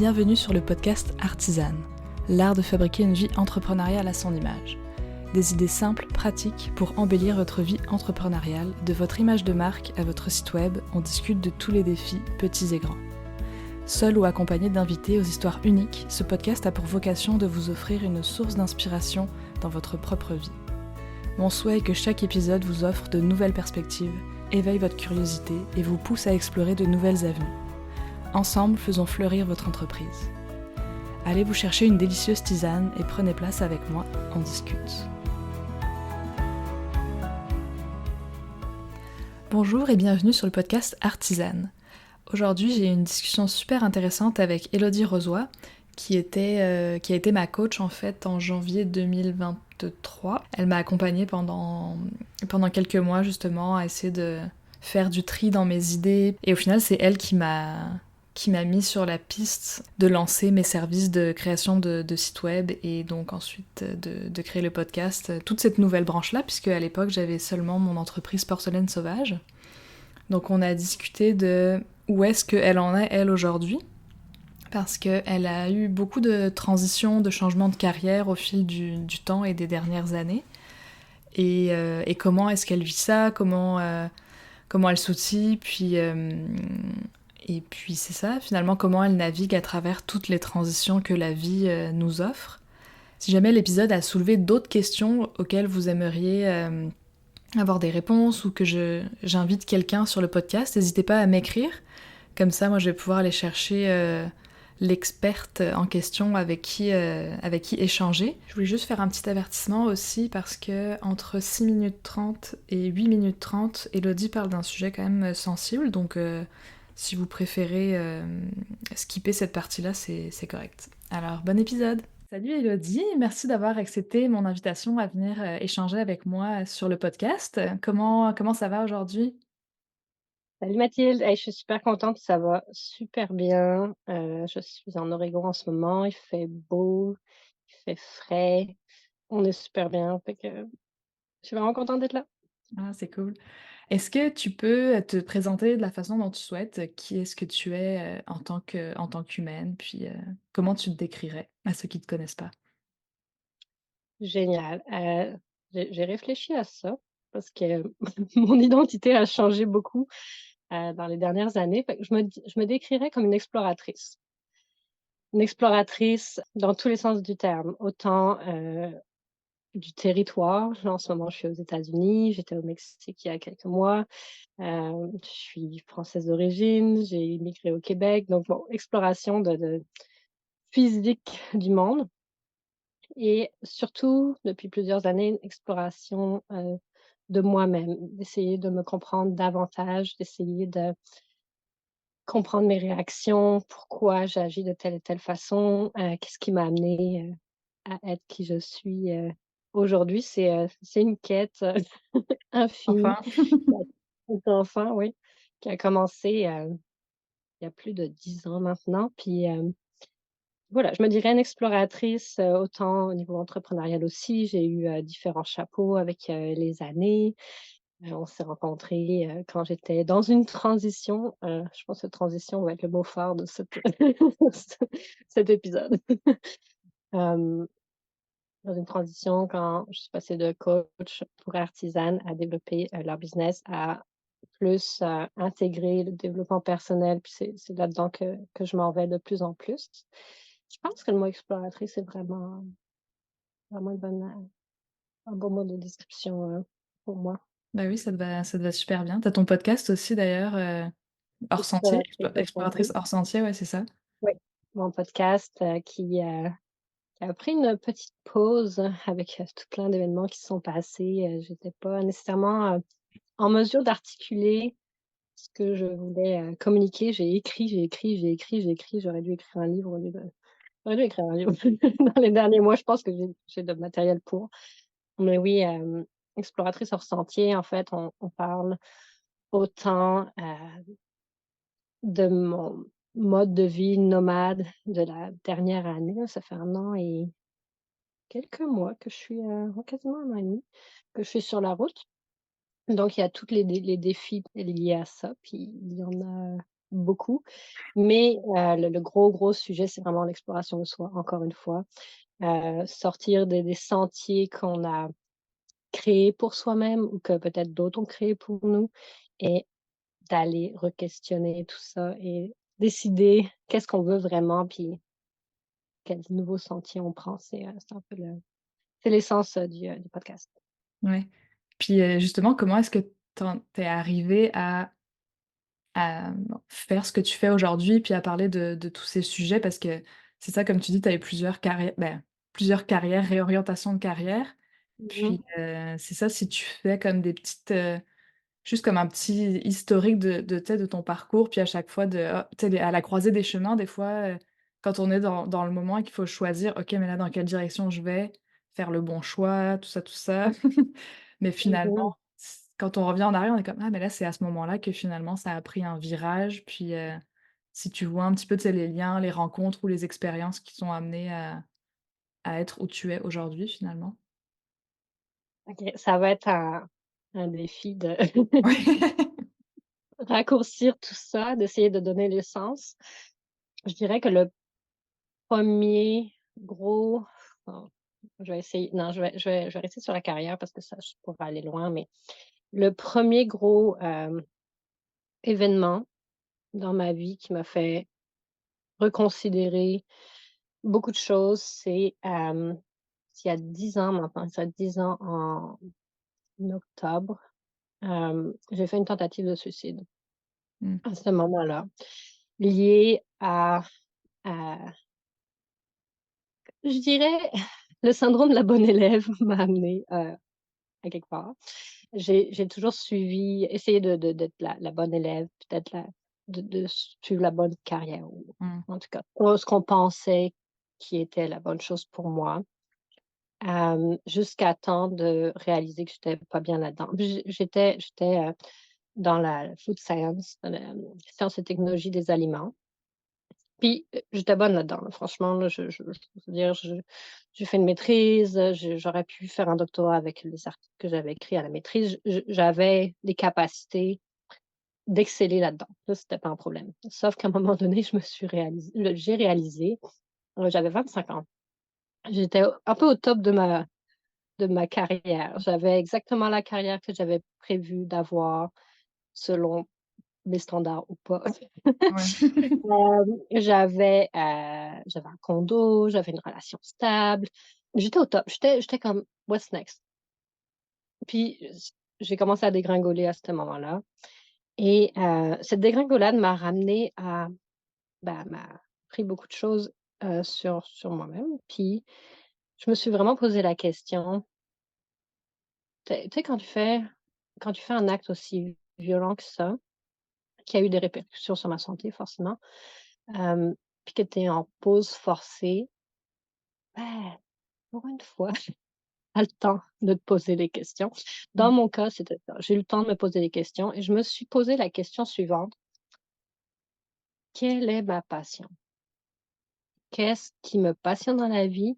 Bienvenue sur le podcast Artisane, l'art de fabriquer une vie entrepreneuriale à son image. Des idées simples, pratiques pour embellir votre vie entrepreneuriale, de votre image de marque à votre site web, on discute de tous les défis, petits et grands. Seul ou accompagné d'invités aux histoires uniques, ce podcast a pour vocation de vous offrir une source d'inspiration dans votre propre vie. Mon souhait est que chaque épisode vous offre de nouvelles perspectives, éveille votre curiosité et vous pousse à explorer de nouvelles avenues. Ensemble, faisons fleurir votre entreprise. Allez vous chercher une délicieuse tisane et prenez place avec moi, on discute. Bonjour et bienvenue sur le podcast Artisane. Aujourd'hui, j'ai une discussion super intéressante avec Élodie Rozoy, qui a été ma coach en fait en janvier 2023. Elle m'a accompagnée pendant quelques mois justement à essayer de faire du tri dans mes idées. Et au final, c'est elle qui m'a mis sur la piste de lancer mes services de création de sites web et donc ensuite de créer le podcast, toute cette nouvelle branche-là, puisque à l'époque, j'avais seulement mon entreprise Porcelaine Sauvage. Donc on a discuté de où est-ce qu'elle en est, elle, aujourd'hui, parce qu'elle a eu beaucoup de transitions, de changements de carrière au fil du temps et des dernières années. Et comment est-ce qu'elle vit ça, comment elle s'outille, et puis c'est ça, finalement, comment elle navigue à travers toutes les transitions que la vie nous offre. Si jamais l'épisode a soulevé d'autres questions auxquelles vous aimeriez avoir des réponses ou que j'invite quelqu'un sur le podcast, n'hésitez pas à m'écrire. Comme ça, moi, je vais pouvoir aller chercher l'experte en question avec qui échanger. Je voulais juste faire un petit avertissement aussi parce que entre 6 minutes 30 et 8 minutes 30, Élodie parle d'un sujet quand même sensible, donc si vous préférez skipper cette partie-là, c'est correct. Alors, bon épisode! Salut Élodie, merci d'avoir accepté mon invitation à venir échanger avec moi sur le podcast. Comment ça va aujourd'hui? Salut Mathilde, je suis super contente, ça va super bien. Je suis en Oregon en ce moment, il fait beau, il fait frais, on est super bien, fait que je suis vraiment contente d'être là. Ah, c'est cool. Est-ce que tu peux te présenter de la façon dont tu souhaites? Qui est-ce que tu es en tant qu'humaine? Puis comment tu te décrirais à ceux qui ne te connaissent pas? Génial. J'ai réfléchi à ça parce que mon identité a changé beaucoup dans les dernières années. Fait que je me décrirais comme une exploratrice. Une exploratrice dans tous les sens du terme, autant du territoire. Là, en ce moment, je suis aux États-Unis, j'étais au Mexique il y a quelques mois. Je suis française d'origine, j'ai immigré au Québec, donc bon, exploration de physique du monde et surtout, depuis plusieurs années, une exploration, de moi-même, d'essayer de me comprendre davantage, d'essayer de comprendre mes réactions, pourquoi j'agis de telle et telle façon, qu'est-ce qui m'a amenée, à être qui je suis, aujourd'hui. C'est une quête, infinie, Enfin. enfin, oui, qui a commencé, il y a plus de 10 ans maintenant. Puis, voilà, je me dirais une exploratrice, autant au niveau entrepreneurial aussi. J'ai eu, différents chapeaux avec, les années. On s'est rencontrés, quand j'étais dans une transition, je pense que transition va être le mot phare de cet épisode. Hem, Dans une transition quand je suis passée de coach pour artisanes à développer, leur business, à plus, intégrer le développement personnel, puis c'est là-dedans que je m'en vais de plus en plus. Je pense que le mot exploratrice, c'est vraiment un bon mot de description, pour moi. Bah oui, ça te va super bien. T'as ton podcast aussi d'ailleurs, Hors Sentier, Exploratrice Exploratrice ressentie. Hors Sentier, ouais, c'est ça? Oui, mon podcast, qui a pris une petite pause avec, tout plein d'événements qui se sont passés. J'étais pas nécessairement, en mesure d'articuler ce que je voulais, communiquer. J'ai écrit, j'ai écrit, j'ai écrit, j'ai écrit. J'aurais dû écrire un livre dans les derniers mois. Je pense que j'ai le matériel pour. Mais oui, exploratrice hors sentier, en fait, on parle autant, de mon mode de vie nomade de la dernière année, là. Ça fait 1 an et quelques mois que je suis, quasiment 1 an et demi, que je suis sur la route. Donc il y a toutes les défis liés à ça, puis il y en a beaucoup. Mais le gros sujet, c'est vraiment l'exploration de soi, encore une fois. Sortir des sentiers qu'on a créés pour soi-même ou que peut-être d'autres ont créés pour nous et d'aller re-questionner tout ça et décider qu'est-ce qu'on veut vraiment, puis quels nouveaux sentiers on prend. C'est un peu c'est l'essence, du podcast. Ouais. Puis, justement, comment est-ce que tu es arrivée à faire ce que tu fais aujourd'hui, puis à parler de tous ces sujets? Parce que c'est ça, comme tu dis, tu as eu plusieurs carrières, réorientation de carrière. Mmh. Puis, c'est ça, si tu fais comme des petites, juste comme un petit historique tu sais, de ton parcours, puis à chaque fois tu sais, à la croisée des chemins, des fois, quand on est dans le moment et qu'il faut choisir: «OK, mais là, dans quelle direction je vais? Faire le bon choix», tout ça, tout ça. Mais finalement, Mmh. quand on revient en arrière, on est comme: «Ah, mais là, c'est à ce moment-là que finalement ça a pris un virage». Puis, si tu vois un petit peu, tu sais, les liens, les rencontres ou les expériences qui t'ont amené à être où tu es aujourd'hui, finalement. OK, ça va être un défi de Ouais. raccourcir tout ça, d'essayer de donner le sens. Je dirais que le premier gros oh, je vais essayer non, je vais rester sur la carrière parce que ça, je pourrais aller loin, mais le premier gros, événement dans ma vie qui m'a fait reconsidérer beaucoup de choses, c'est, il y a 10 ans maintenant, ça fait 10 ans en octobre, j'ai fait une tentative de suicide Mmh. à ce moment-là, liée à je dirais le syndrome de la bonne élève m'a amenée, à quelque part. J'ai toujours suivi essayé d'être la bonne élève, peut-être de suivre la bonne carrière ou Mmh. en tout cas, ce qu'on pensait qui était la bonne chose pour moi, jusqu'à temps de réaliser que j'étais pas bien là-dedans. Puis j'étais dans la food science, dans la sciences et technologies des aliments. Puis, j'étais bonne là-dedans, là. Franchement, là, je veux dire, j'ai fait une maîtrise, j'aurais pu faire un doctorat avec les articles que j'avais écrits à la maîtrise. J'avais les capacités d'exceller là-dedans. Ça, c'était pas un problème. Sauf qu'à un moment donné, j'ai réalisé, j'avais 25 ans. J'étais un peu au top de ma carrière. J'avais exactement la carrière que j'avais prévu d'avoir selon mes standards ou pas. Ouais. J'avais un condo, j'avais une relation stable. J'étais au top. J'étais comme: «What's next?» Puis, j'ai commencé à dégringoler à ce moment-là et cette dégringolade m'a ramenée à m'a appris beaucoup de choses, sur moi-même. Puis, je me suis vraiment posé la question, tu sais quand tu fais un acte aussi violent que ça, qui a eu des répercussions sur ma santé forcément, puis que tu es en pause forcée, bah, pour une fois, tu as le temps de te poser les questions. Dans Mmh. mon cas, c'était ça. J'ai eu le temps de me poser les questions et je me suis posé la question suivante: «Quelle est ma passion? Qu'est-ce qui me passionne dans la vie?»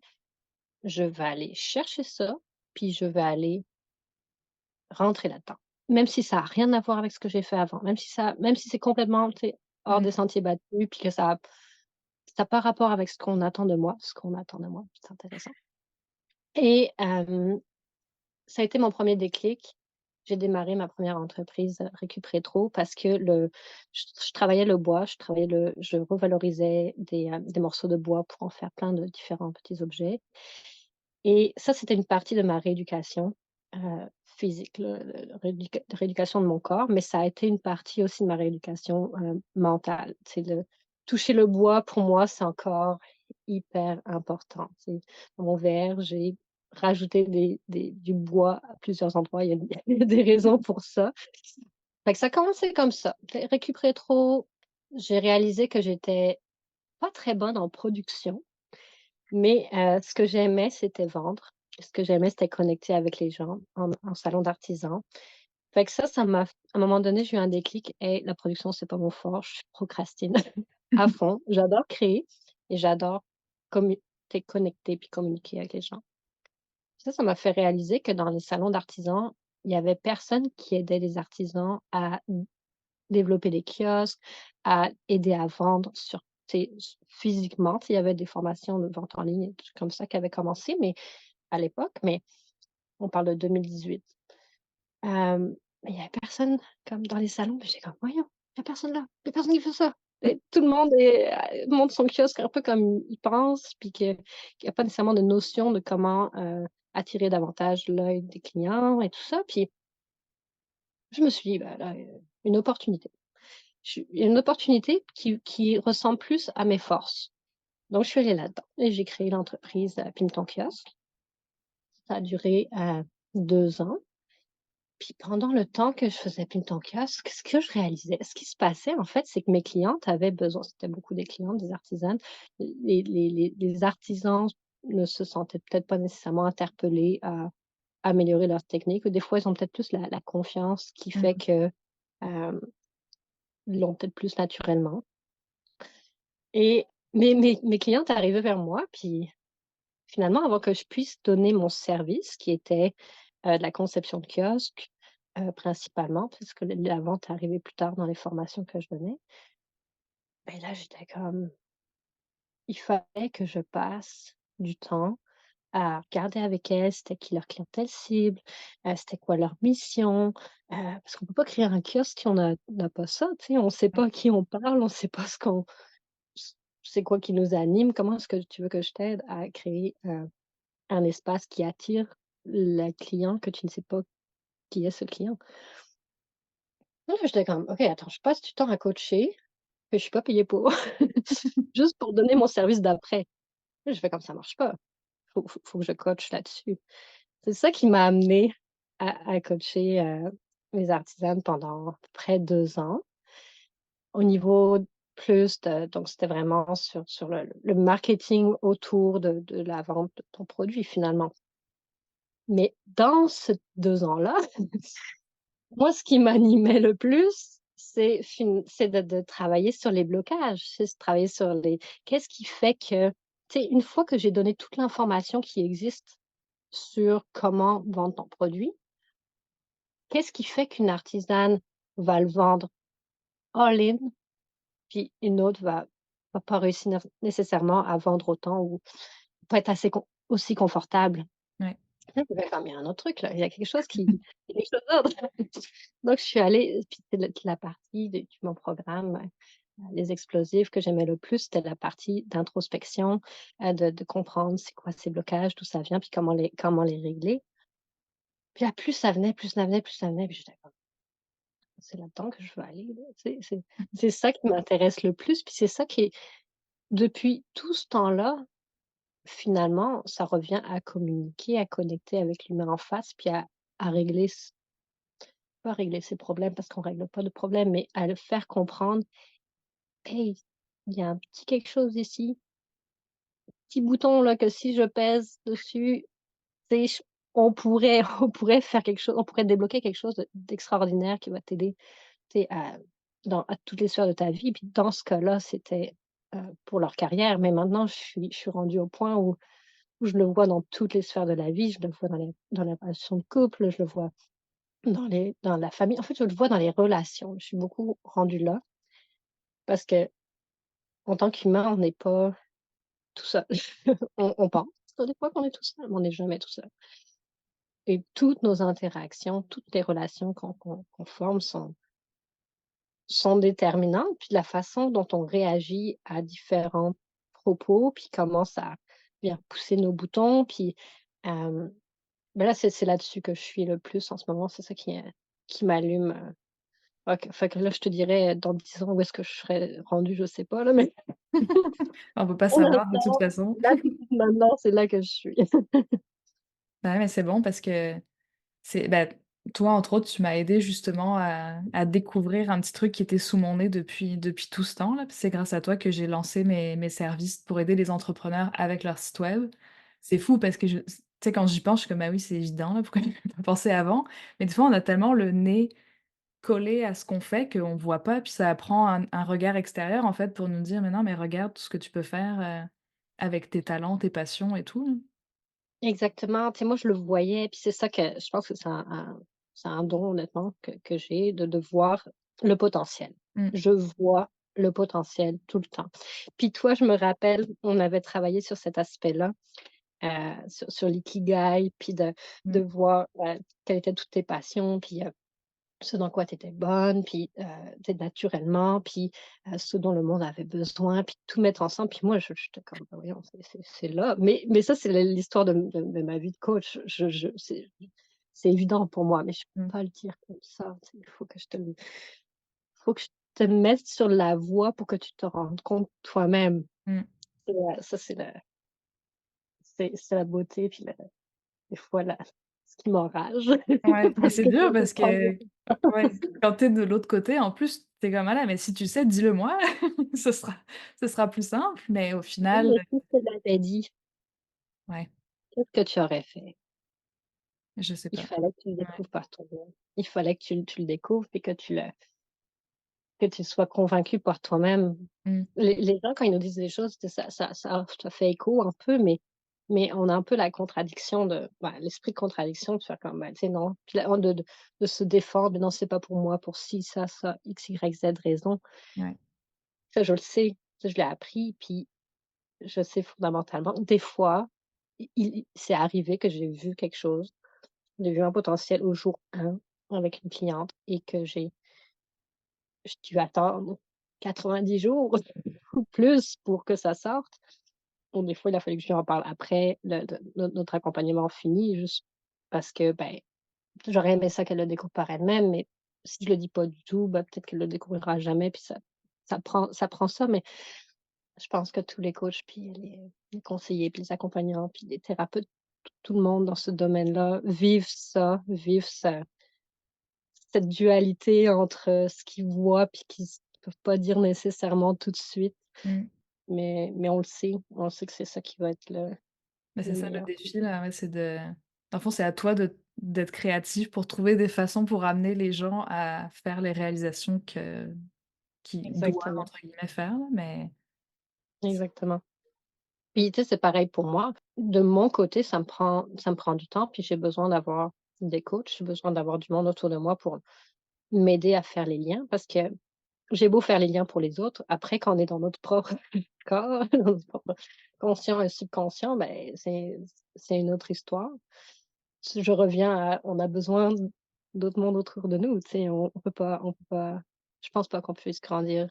Je vais aller chercher ça, puis je vais aller rentrer là-dedans. Même si ça a rien à voir avec ce que j'ai fait avant, même si c'est complètement, tu sais, hors Mmh. des sentiers battus, puis que ça a pas rapport avec ce qu'on attend de moi, c'est intéressant et ça a été mon premier déclic. J'ai démarré ma première entreprise, Récup Rétro parce que je travaillais le bois, je revalorisais des morceaux de bois pour en faire plein de différents petits objets et ça, c'était une partie de ma rééducation, physique, le rééducation de mon corps, mais ça a été une partie aussi de ma rééducation, mentale. C'est le toucher le bois pour moi, c'est encore hyper important. C'est dans mon verre, j'ai rajouté du bois à plusieurs endroits, il y a des raisons pour ça. Fait que ça a commencé comme ça. Récup Rétro, j'ai réalisé que j'étais pas très bonne en production. Mais ce que j'aimais, c'était vendre. Ce que j'aimais, c'était connecter avec les gens en salon d'artisan. Fait que ça m'a à un moment donné, j'ai eu un déclic: «Hey, la production, c'est pas mon fort, je procrastine à fond». J'adore créer et j'adore commu connecter puis communiquer avec les gens. Ça m'a fait réaliser que dans les salons d'artisans, il y avait personne qui aidait les artisans à développer des kiosques, à aider à vendre sur tu sais, physiquement. Tu sais, il y avait des formations de vente en ligne et des trucs comme ça qui avaient commencé, mais à l'époque, mais on parle de 2018. Mais il y avait personne comme dans les salons, puis j'étais comme: «Voyons, il y a personne là, il y a personne qui fait ça». Et tout le monde monte son kiosque un peu comme il pense, puis qu'il y a pas nécessairement de notion de comment, attirer davantage l'œil des clients et tout ça. Puis je me suis dit: «Bah, là, une opportunité». Il y a une opportunité qui ressemble plus à mes forces. Donc je suis allée là-dedans et j'ai créé l'entreprise, Pin Kiosque. Ça a duré, 2 ans. Puis pendant le temps que je faisais Pin Kiosque, ce que je réalisais, ce qui se passait en fait, c'est que mes clientes avaient besoin, c'était beaucoup des clientes, des artisanes. Les artisans ne se sentaient peut-être pas nécessairement interpellés à améliorer leur technique ou des fois ils ont peut-être plus la confiance qui fait Mmh. que, ils l'ont peut-être plus naturellement. Et mes clientes arrivaient vers moi, puis finalement, avant que je puisse donner mon service qui était, de la conception de kiosque, principalement, puisque la vente arrivait plus tard dans les formations que je donnais. Et là, j'étais comme: «Il fallait que je passe du temps à regarder avec elles, c'était qui leur clientèle cible, c'était quoi leur mission». Parce qu'on peut pas créer un kiosque si on n'a pas ça, tu sais? On sait pas à qui on parle, on sait pas ce qu'on c'est quoi qui nous anime. Comment est-ce que tu veux que je t'aide à créer, un espace qui attire le client que tu ne sais pas qui est ce client? Là, j'étais comme: «OK, attends, je passe du temps à coacher, que je suis pas payée pour, juste pour donner mon service d'après». Là, je fais comme: «Ça marche pas, faut que je coache là-dessus». C'est ça qui m'a amenée à coacher, mes artisanes pendant à peu près 2 ans. Au niveau plus de donc c'était vraiment sur le marketing autour de la vente de ton produit, finalement. Mais dans ces 2 ans-là, moi, ce qui m'animait le plus, c'est de travailler sur les blocages, c'est de travailler sur les qu'est-ce qui fait que tu sais, une fois que j'ai donné toute l'information qui existe sur comment vendre ton produit, qu'est-ce qui fait qu'une artisane va le vendre all-in, puis une autre va pas réussir nécessairement à vendre autant ou pas être assez aussi confortable? Ouais. Là, je fais comme: «Il y a un autre truc là, il y a quelque chose d'autre». Donc je suis allée puis c'est la partie de mon programme, les explosifs que j'aimais le plus, c'était la partie d'introspection, de comprendre c'est quoi ces blocages, d'où ça vient, puis comment les régler. Puis là, plus ça venait, plus ça venait, puis j'étais comme: «C'est là-dedans que je veux aller là», tu sais? C'est ça qui m'intéresse le plus, puis c'est ça qui est depuis tout ce temps-là, finalement, ça revient à communiquer, à connecter avec l'humain en face, puis à régler pas régler ses problèmes parce qu'on règle pas de problème, mais à le faire comprendre: «Hey, il y a un petit quelque chose ici, petit bouton là que si je pèse dessus, tu sais, j on pourrait on pourrait faire quelque chose, on pourrait débloquer quelque chose d'extraordinaire qui va t'aider, tu sais, à toutes les sphères de ta vie». Puis dans ce cas-là, c'était, pour leur carrière, mais maintenant je suis rendue au point où je le vois dans toutes les sphères de la vie. Je le vois dans les relations de couple, je le vois dans la famille. En fait, je le vois dans les relations. Je suis beaucoup rendue là parce qu'en tant qu'humain, on n'est pas tout seul. On pense des fois qu'on est tout seul, mais on n'est jamais tout seul et toutes nos interactions, toutes les relations qu'on forme sont déterminantes, puis la façon dont on réagit à différents propos, puis comment ça vient pousser nos boutons, puis, hem, ben, là, c'est là-dessus que je suis le plus en ce moment. C'est ça qui m'allume, OK, fait que là, je te dirais, dans 10 ans, où est-ce que je serais rendue, je sais pas là, mais On peut pas pour savoir de toute l'instant, façon. là, tout de suite, maintenant, c'est là que je suis. Bah, ouais, mais c'est bon parce que bah, toi, entre autres, tu m'as aidé justement à découvrir un petit truc qui était sous mon nez depuis tout ce temps-là. Puis c'est grâce à toi que j'ai lancé mes services pour aider les entrepreneurs avec leur site web. C'est fou parce que tu sais, quand j'y pense, je suis comme: «Bah oui, c'est évident là, pourquoi j'y ai pas pensé avant?» Mais des fois, on a tellement le nez collé à ce qu'on fait qu'on voit pas, puis ça prend un regard extérieur, en fait, pour nous dire: «Mais non, mais regarde tout ce que tu peux faire, avec tes talents, tes passions et tout». Exactement, tu sais, moi, je le voyais, puis c'est ça que je pense que c'est un don honnêtement que j'ai de voir. le potentiel. Mmh. Je vois le potentiel tout le temps. Puis toi, je me rappelle, on avait travaillé sur cet aspect-là, sur l'ikigai, puis de Mmh. voir, quelles étaient toutes tes passions, puis, ce dans quoi tu étais bonne, puis, tu sais, naturellement, puis, ce dont le monde avait besoin, puis tout mettre ensemble. Puis moi, j'étais comme: «Bah, voyons, c'est là». Mais ça, c'est l'histoire de ma vie de coach. C'est évident pour moi, mais je peux Mmh. pas le dire comme ça, tu sais. Il faut que je te mette sur la voie pour que tu te rendes compte toi-même. Mmh. Et ça, c'est la beauté, puis des fois ce qui m'enrage Ouais, mais parce c'est que je dur veux parce prendre que ouais, quand tu es de l'autre côté, en plus, tu es comme: «Ah là, mais si tu sais, dis-le-moi, ce sera ce sera plus simple», mais au oui, final, mais si je te l'avais dit, ouais, qu'est-ce que tu aurais fait? je sais Il pas. fallait que tu le Ouais. découvres par toi-même. Il fallait que tu le découvres et que tu sois convaincu par toi-même. Mmh. Les gens, quand ils nous disent des choses, tu sais, ça fait écho un peu, mais on a un peu la contradiction l'esprit de contradiction de faire comme, bah, tu sais, non. Puis la de se défendre: «Non, c'est pas pour moi, pour ci, ça, X, Y, Z raison». Ouais. Ça, je le sais, ça, je l'ai appris, puis je sais fondamentalement des fois, c'est arrivé que j'ai vu quelque chose, j'ai vu un potentiel au jour 1 avec une cliente et que j'ai dû attendre 90 jours ou plus pour que ça sorte. Ou des fois, il a fallu que je lui en parle après notre accompagnement fini, juste parce que, ben, j'aurais aimé ça qu'elle le découvre par elle-même, mais si je le dis pas du tout, bah, peut-être qu'elle le découvrira jamais, puis ça prend ça, mais je pense que tous les coachs, puis les conseillers, puis les accompagnants, puis les thérapeutes, tout le monde dans ce domaine-là vivent cette dualité entre, ce qu'ils voient puis qu'ils peuvent pas dire nécessairement tout de suite, Mmh. mais on le sait que c'est ça qui va être Bah, c'est le ça le meilleur. défi là, ouais, c'est de dans le fond, c'est à toi d'être créatif pour trouver des façons pour amener les gens à faire les réalisations qu'ils «doivent» Exactement, entre guillemets faire là, mais exactement. Puis, tu sais, c'est pareil pour moi. De mon côté, ça me prend du temps, puis j'ai besoin d'avoir des coachs, j'ai besoin d'avoir du monde autour de moi pour m'aider à faire les liens parce que j'ai beau faire les liens pour les autres, après quand on est dans notre propre corps, dans notre propre conscient et subconscient, ben, c'est une autre histoire. Si je reviens à on a besoin d'autres mondes autour de nous, tu sais, on peut pas je pense pas qu'on puisse grandir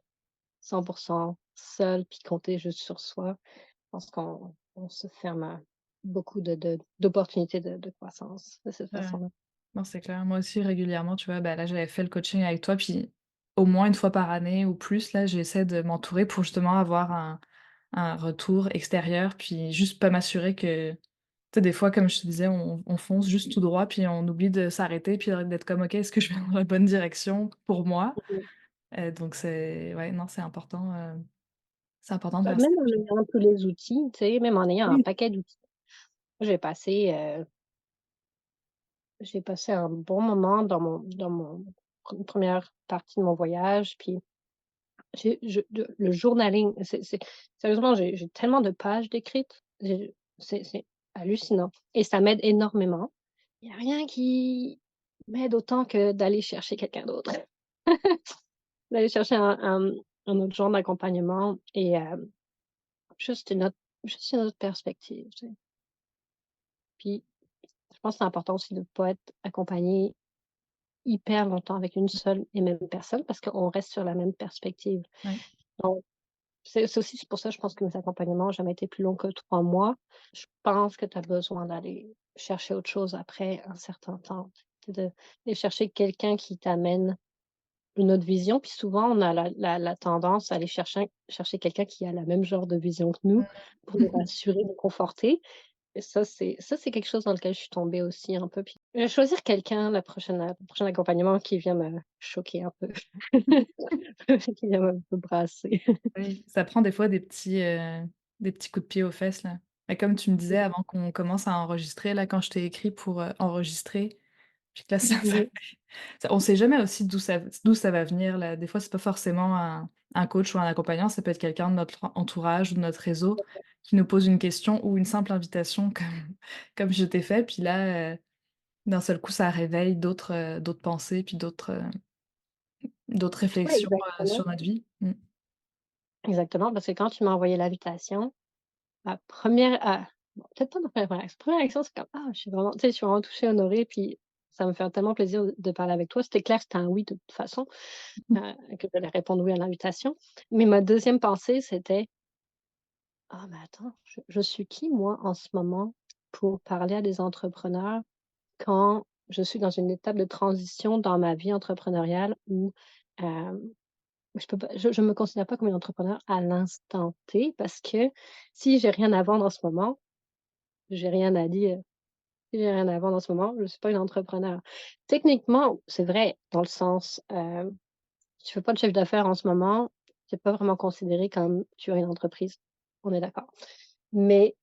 100 seul puis compter juste sur soi. Je pense qu'on se ferme à beaucoup d'opportunités de croissance de cette ouais. façon-là. Non, c'est clair. Moi aussi régulièrement, tu vois, bah, là, j'avais fait le coaching avec toi, puis au moins une fois par année ou plus, là, j'essaie de m'entourer pour justement avoir un retour extérieur, puis juste pas m'assurer que tu sais, des fois, comme je te disais, on fonce juste tout droit, puis on oublie de s'arrêter, puis d'être comme: «OK, est-ce que je vais dans la bonne direction pour moi?» Mmh. Donc c'est ouais, non, c'est important de Bah, faire ça. même en ayant tous les outils, tu sais, même en ayant un Oui. paquet d'outils. J'ai passé, j'ai passé un bon moment dans mon première partie de mon voyage, puis le journaling, c'est sérieusement, j'ai tellement de pages d'écrites, c'est hallucinant et ça m'aide énormément. Il y a rien qui m'aide autant que d'aller chercher quelqu'un d'autre, d'aller chercher un autre genre d'accompagnement et juste une autre juste une autre perspective, tu sais? Puis je pense que c'est important aussi de ne pas être accompagné hyper longtemps avec une seule et même personne parce qu'on reste sur la même perspective. Ouais. Donc c'est aussi pour ça, je pense que mes accompagnements ont jamais été plus longs que 3 mois. Je pense que tu as besoin d'aller chercher autre chose après un certain temps, d'aller chercher quelqu'un qui t'amène une autre vision. Puis souvent, on a la tendance à aller chercher quelqu'un qui a la même genre de vision que nous pour nous rassurer, nous conforter. Et ça, c'est quelque chose dans lequel je suis tombée aussi un peu. Puis je vais choisir quelqu'un le prochain accompagnement qui vient me choquer un peu, qui vient me brasser. Oui, ça prend des fois des petits coups de pied aux fesses, là. Et comme tu me disais avant qu'on commence à enregistrer, là, quand je t'ai écrit pour, enregistrer, puis que là, Mmh. on sait jamais aussi d'où ça va venir, là. Des fois, c'est pas forcément un coach ou un accompagnant, ça peut être quelqu'un de notre entourage ou de notre réseau qui nous pose une question ou une simple invitation comme je t'ai fait, puis là, d'un seul coup, ça réveille d'autres pensées, puis D'autres Ouais, réflexions, exactement, sur notre vie. Mmh. exactement, parce que quand tu m'as envoyé l'invitation, ma première bon, peut-être pas ma première réaction, c'est comme: «Ah, je suis vraiment» tu sais, je suis vraiment touchée, honorée, puis ça me fait tellement plaisir de parler avec toi. C'était clair que c'était un oui de toute façon, que j'allais répondre oui à l'invitation. Mais ma deuxième pensée, c'était: «Ah, mais attends, je suis qui moi en ce moment pour parler à des entrepreneurs quand je suis dans une étape de transition dans ma vie entrepreneuriale où, hem, je peux pas je me considère pas comme une entrepreneur à l'instant T parce que si j'ai rien à vendre en ce moment, j'ai rien à dire. Si j'ai rien à vendre en ce moment, je suis pas une entrepreneur. Techniquement, c'est vrai dans le sens, si tu fais pas de chiffre d'affaires en ce moment, c'est pas vraiment considéré comme tu as une entreprise. On est d'accord. Mais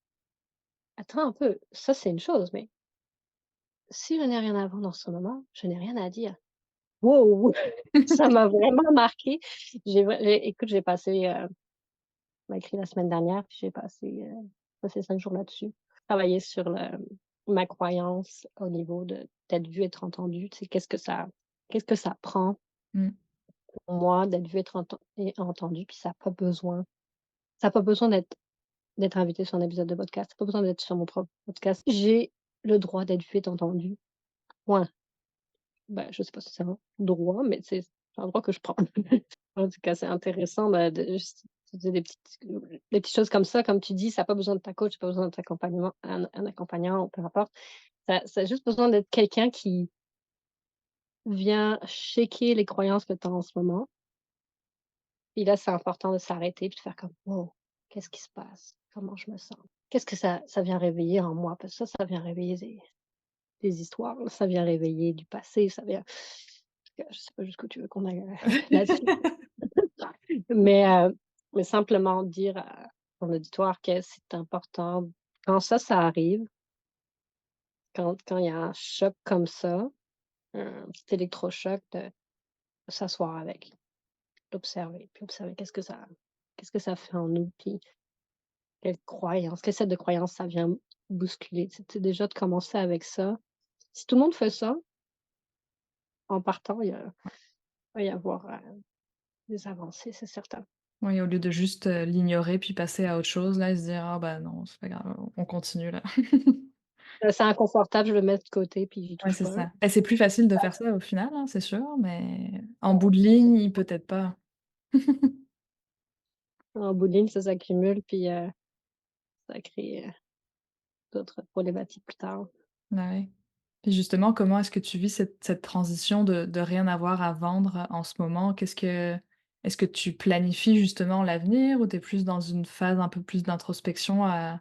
attends un peu, ça c'est une chose, mais si je n'ai rien à vendre en ce moment, je n'ai rien à dire. Wow! Ça m'a vraiment marquée. Écoute, j'ai passé, on m'a écrit la semaine dernière, puis j'ai passé 5 jours là-dessus. Travailler sur ma croyance au niveau d'être vue, être entendue. Tu sais, qu'est-ce que ça prend Mmh. pour moi d'être vue, être entendue, puis ça a pas besoin d'être invité sur un épisode de podcast, ça a pas besoin d'être sur mon propre podcast. J'ai le droit d'être vue, être entendue, point. Ben, je sais pas si c'est un droit, mais c'est un droit que je prends. En tout cas, c'est intéressant, bah, de juste se dire des petites choses comme ça, comme tu dis, ça a pas besoin de ta coach, ça a pas besoin de un accompagnant ou peu importe. Ça a juste besoin d'être quelqu'un qui vient checker les croyances que tu as en ce moment. Puis là, c'est important de s'arrêter puis de faire comme: «Wow, qu'est-ce qui se passe? Comment je me sens? Qu'est-ce que ça vient réveiller en moi?» Parce que ça vient réveiller des histoires, ça vient réveiller du passé, ça vient je sais pas jusqu'où tu veux qu'on aille, là-dessus. Mais, mais simplement dire à ton auditoire que c'est important quand ça arrive, quand il y a un choc comme ça, un petit électrochoc, de s'asseoir avec, d'observer, puis observer qu'est-ce que ça fait en nous, puis quel set de croyances ça vient bousculer. Tu déjà de commencer avec ça. Si tout le monde fait ça, en partant, va y avoir, des avancées, c'est certain. Oui, au lieu de juste, l'ignorer puis passer à autre chose là et se dire: «Ah bah non, c'est pas grave, on continue là». C'est inconfortable, je le mets de côté, puis j'y Ouais, touche c'est pas. ça. Et c'est plus facile de faire ça au final, hein, c'est sûr, mais en bout de ligne, peut-être pas. En bout de ligne, ça s'accumule, puis, ça crée, d'autres problématiques plus tard. Bah, ouais. Puis justement, comment est-ce que tu vis cette transition de rien avoir à vendre en ce moment? Est-ce que tu planifies justement l'avenir ou tu es plus dans une phase un peu plus d'introspection à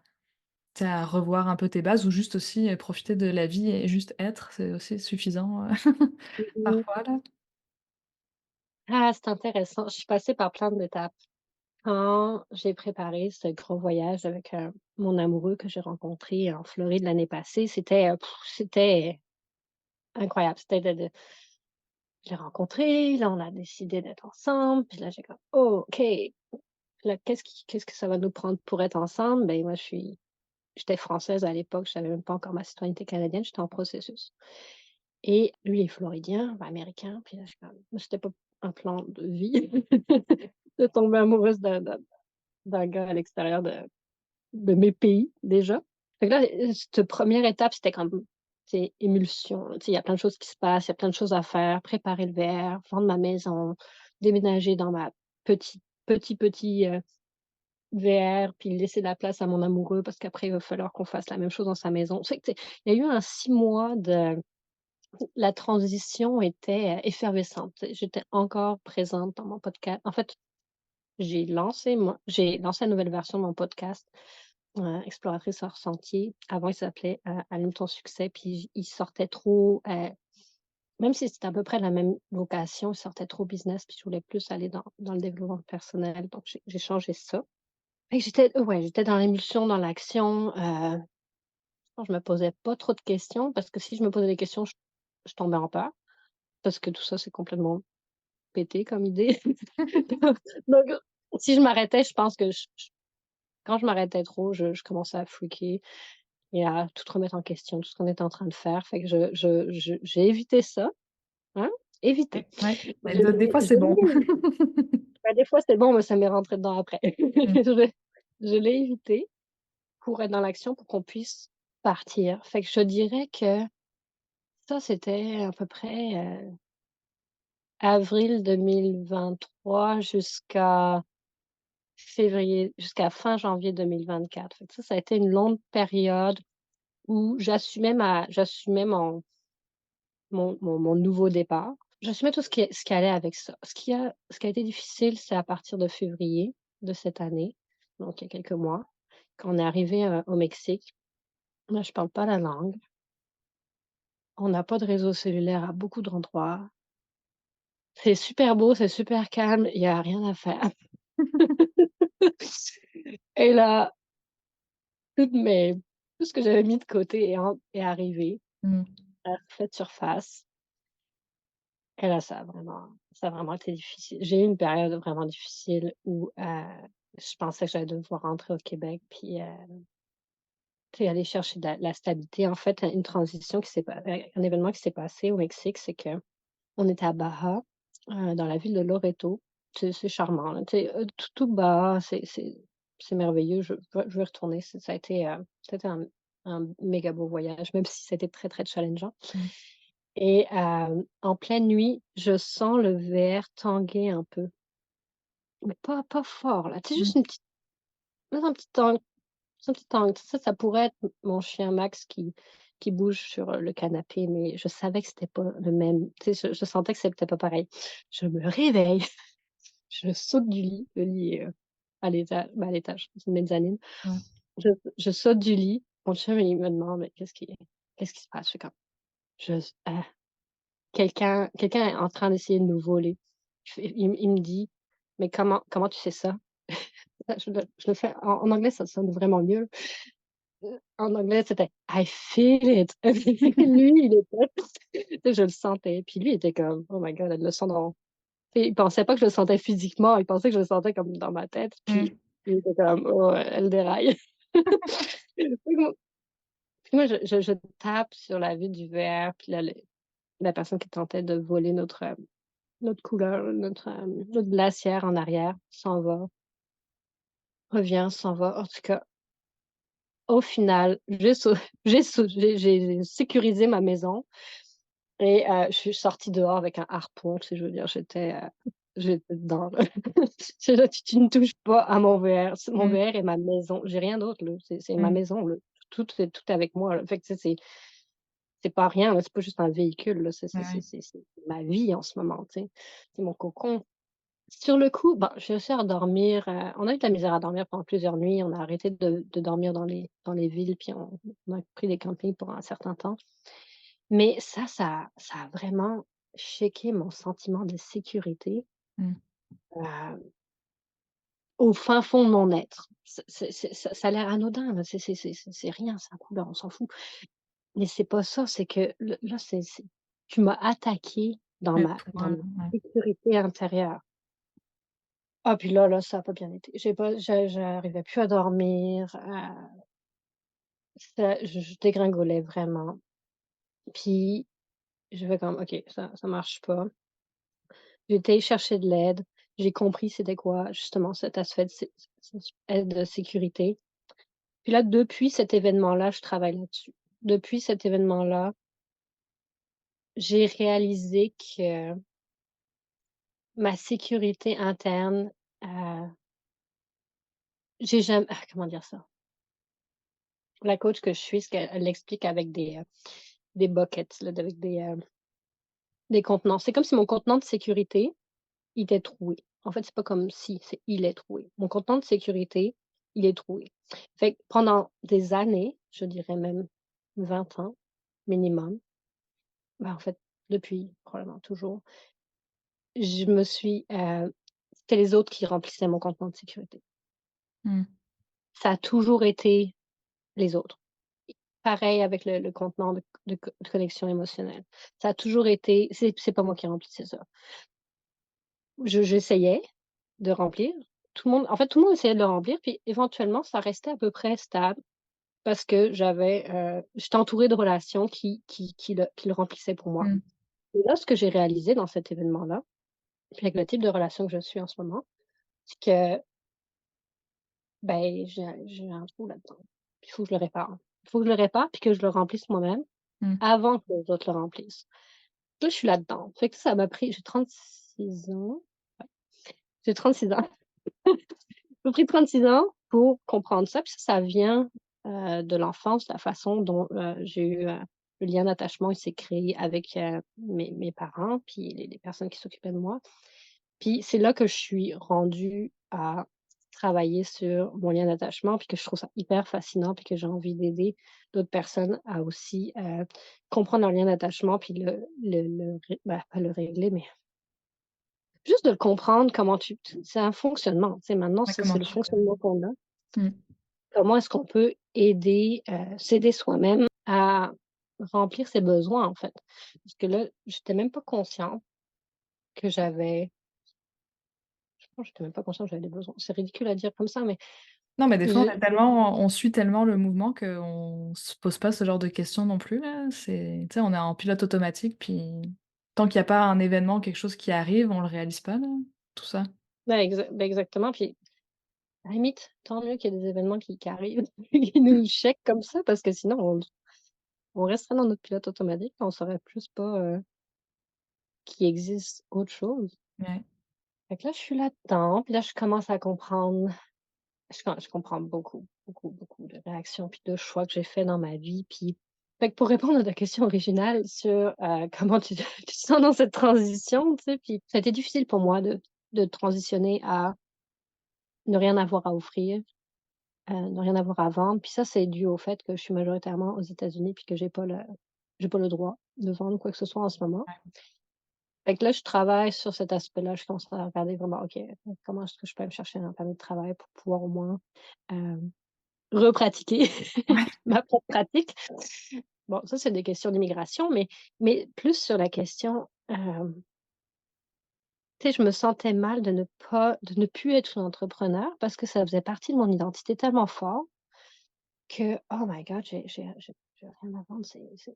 tu sais, à revoir un peu tes bases ou juste aussi, profiter de la vie et juste être, c'est aussi suffisant, Mmh. parfois là? Ah, c'est intéressant. Je suis passée par plein d'étapes. Quand j'ai préparé ce gros voyage avec, mon amoureux que j'ai rencontré en Floride l'année passée, c'était incroyable. C'était de je l'ai rencontré, là, on a décidé d'être ensemble, puis là, j'ai comme: «Oh, OK, là, qu'est-ce que ça va nous prendre pour être ensemble?» Ben, moi, j'étais française à l'époque, j'avais même pas encore ma citoyenneté canadienne, j'étais en processus. Et lui est floridien, bah, américain, puis là, je suis comme moi, c'était pas un plan de vie de tomber amoureuse d'un gars à l'extérieur de mes pays, déjà. Fait que là, cette première étape, c'était comme, c'est émulsion, tu sais, il y a plein de choses qui se passent, il y a plein de choses à faire, préparer le verre, vendre ma maison, déménager dans ma petit, VR, puis laisser la place à mon amoureux parce qu'après, il va falloir qu'on fasse la même chose dans sa maison. Tu sais que il y a eu un 6 mois de la transition était, effervescente. J'étais encore présente dans mon podcast. En fait, j'ai lancé la nouvelle version de mon podcast, Exploratrice hors sentier. Avant, il s'appelait, Allume ton succès, puis il sortait trop, même si c'était à peu près la même vocation, il sortait trop business, puis je voulais plus aller dans le développement personnel, donc j'ai changé ça. Et j'étais dans l'émulsion, dans l'action, je me posais pas trop de questions parce que si je me posais des questions, je tombais en peur parce que tout ça, c'est complètement pété comme idée. Donc si je m'arrêtais, je pense que quand je m'arrêtais trop, je commençais à freaker et à tout remettre en question, tout ce qu'on était en train de faire. Fait que j'ai évité ça, hein. éviter. Ouais, ouais. Bah, Je des l'ai fois, je c'est bon. l'ai bah, des fois, c'est bon, mais ça m'est rentré dedans après. Mmh. Je l'ai évité pour être dans l'action, pour qu'on puisse partir. Fait que je dirais que ça, c'était à peu près, avril 2023 jusqu'à fin janvier 2024. Fait que ça a été une longue période où j'assumais mon nouveau départ. J'assumais tout ce qui allait avec ça. Ce qui a été difficile, c'est à partir de février de cette année, donc il y a quelques mois, quand on est arrivé, au Mexique. Moi, je parle pas la langue. On n'a pas de réseau cellulaire à beaucoup d'endroits. C'est super beau, c'est super calme, il y a rien à faire. Et là, toutes mes tout ce que j'avais mis de côté est arrivé, Mmh. a refait surface. Et là, ça a vraiment été difficile. J'ai eu une période vraiment difficile où, je pensais que j'allais devoir rentrer au Québec puis, tu sais, aller chercher de la stabilité. En fait, une transition qui s'est pas un événement qui s'est passé au Mexique, c'est qu'on était à Baja, dans la ville de Loreto. C'est charmant, là, tu sais, tout bas, c'est merveilleux. Je veux y retourner. Ça a été un méga beau voyage, même si c'était très, très challengeant. Mmh. Et en pleine nuit, je sens le verre tanguer un peu, mais pas fort là, tu sais, Mmh. juste une petite juste un petit tangue, juste un petit tangue. Ça pourrait être mon chien Max qui bouge sur, le canapé, mais je savais que c'était pas le même. Tu sais, je sentais que c'était pas pareil. Je me réveille, je saute du lit, le lit est, à l'étage, c'est une mezzanine. Ouais. Je saute du lit, mon chien il me demande: «Mais qu'est-ce qui se passe?» Je fais comme: «Je quelqu'un est en train d'essayer de nous voler». Il me dit: «Mais comment tu sais ça?» Je le fais en anglais, ça sonne vraiment mieux. En anglais, c'était: «I feel it». Lui, il était tu sais, je le sentais, puis lui, il était comme: «Oh my god, elle le sent dans» tu sais, il pensait pas que je le sentais physiquement, il pensait que je le sentais comme dans ma tête, Mmh. puis il était comme: «Oh, elle déraille». Puis moi, je tape sur la vitre du verre, puis là, la personne qui tentait de voler notre couleur, notre glacière en arrière s'en va, revient, s'en va. En tout cas, au final, j'ai sécurisé ma maison et je suis sortie dehors avec un harpon, tu sais, je veux dire, j'étais dedans, là. J'étais là: «Tu ne touches pas à mon VR, c'est mon Mmh. VR et ma maison, j'ai rien d'autre, là, c'est ma Mmh. maison, là. Tout est avec moi, là». Fait que tu sais, c'est pas rien, là, c'est pas juste un véhicule, là, c'est Ouais, c'est c'est ouais. c'est c'est ma vie en ce moment, tu sais. C'est mon cocon. Sur le coup, ben, j'ai réussi à dormir, on a eu de la misère à dormir pendant plusieurs nuits. On a arrêté de dormir dans les villes, puis on a pris des campings pour un certain temps. Mais ça a vraiment shaké mon sentiment de sécurité, Mmh. heu, au fin fond de mon être. Ça a l'air anodin, là, c'est rien, c'est un coup, là, on s'en fout. Mais c'est pas ça, c'est que là, tu m'as attaqué dans Le ma point, dans ma ouais. sécurité intérieure. Ah puis là, ça a pas bien été. J'ai pas j'arrivais plus à dormir, ça je dégringolais vraiment. Puis je fais comme: «OK, ça marche pas». J'ai été chercher de l'aide. J'ai compris c'était quoi justement cet aspect de aide de sécurité. Puis là, depuis cet événement-là, je travaille là-dessus. Depuis cet événement-là, j'ai réalisé que ma sécurité interne, j'ai jamais comment dire ça? La coach que je suis, ce qu'elle elle l'explique avec des buckets là, avec des contenants. C'est comme si mon contenant de sécurité, il était troué. En fait, c'est pas comme si, c'est il est troué. Mon contenant de sécurité, il est troué. Fait que pendant des années, je dirais même 20 ans minimum, bah, en fait, depuis probablement toujours, je me suis, c'était les autres qui remplissaient mon contenant de sécurité. Mmh. Ça a toujours été les autres. Pareil avec le contenant de connexion émotionnelle. Ça a toujours été c'est pas moi qui remplissais ça. J'essayais de remplir. Tout le monde essayait de le remplir, puis éventuellement, ça restait à peu près stable parce que j'étais entourée de relations qui le remplissaient pour moi. Mmh. Et là, ce que j'ai réalisé dans cet événement-là, puis avec le type de relation que je suis en ce moment, c'est que, ben, j'ai un trou là-dedans. Puis il faut que je le répare. Il faut que je le répare puis que je le remplisse moi-même Mmh. avant que les autres le remplissent. Là, je suis là-dedans. Fait que ça m'a pris j'ai 36 ans. Ouais, j'ai 36 ans. Ça m'a pris 36 ans pour comprendre ça, puis ça vient, de l'enfance, la façon dont, j'ai eu, le lien d'attachement, il s'est créé avec, mes parents, puis les personnes qui s'occupaient de moi. Puis c'est là que je suis rendue à travailler sur mon lien d'attachement, puis que je trouve ça hyper fascinant, puis que j'ai envie d'aider d'autres personnes à aussi, comprendre leur lien d'attachement, puis le ré bah, pas le régler, mais juste de le comprendre comment c'est un fonctionnement, tu sais, maintenant Ouais, c'est comment le tu fonctionnement qu'on a. mmh. Comment est-ce qu'on peut aider, s'aider soi-même à remplir ses besoins, en fait? Parce que là, j'étais même pas consciente que je pense que j'étais même pas consciente que j'avais des besoins. C'est ridicule à dire comme ça, mais Non, mais des fois, je on suit tellement le mouvement qu'on se pose pas ce genre de questions non plus, là. C'est tu sais, on est en pilote automatique, puis tant qu'il y a pas un événement, quelque chose qui arrive, on le réalise pas, là, tout ça. ben, exactement, puis à la limite, tant mieux qu'il y ait des événements qui arrivent, qui nous checkent comme ça, parce que sinon on resterait dans notre pilote automatique, on saurait plus pas, qu'il existe autre chose. Ouais. Fait que là, je suis là-dedans, puis là, je commence à comprendre. Je comprends beaucoup, beaucoup, beaucoup de réactions puis de choix que j'ai fait dans ma vie, puis fait que pour répondre à ta question originale sur, comment tu tu te sens dans cette transition, tu sais, puis ça a été difficile pour moi de transitionner à ne rien avoir à offrir, ne rien avoir à vendre, puis ça, c'est dû au fait que je suis majoritairement aux États-Unis puis que j'ai pas le droit de vendre quoi que ce soit en ce moment. Fait que là, je travaille sur cet aspect-là, je commence à regarder vraiment, OK, comment est-ce que je peux me chercher un permis de travail pour pouvoir au moins, hem repratiquer Ouais. ma propre pratique. Bon, ça, c'est des questions d'immigration, mais plus sur la question, tu sais, je me sentais mal de ne plus être une entrepreneur parce que ça faisait partie de mon identité tellement fort que, oh my god, j'ai rien à vendre. C'est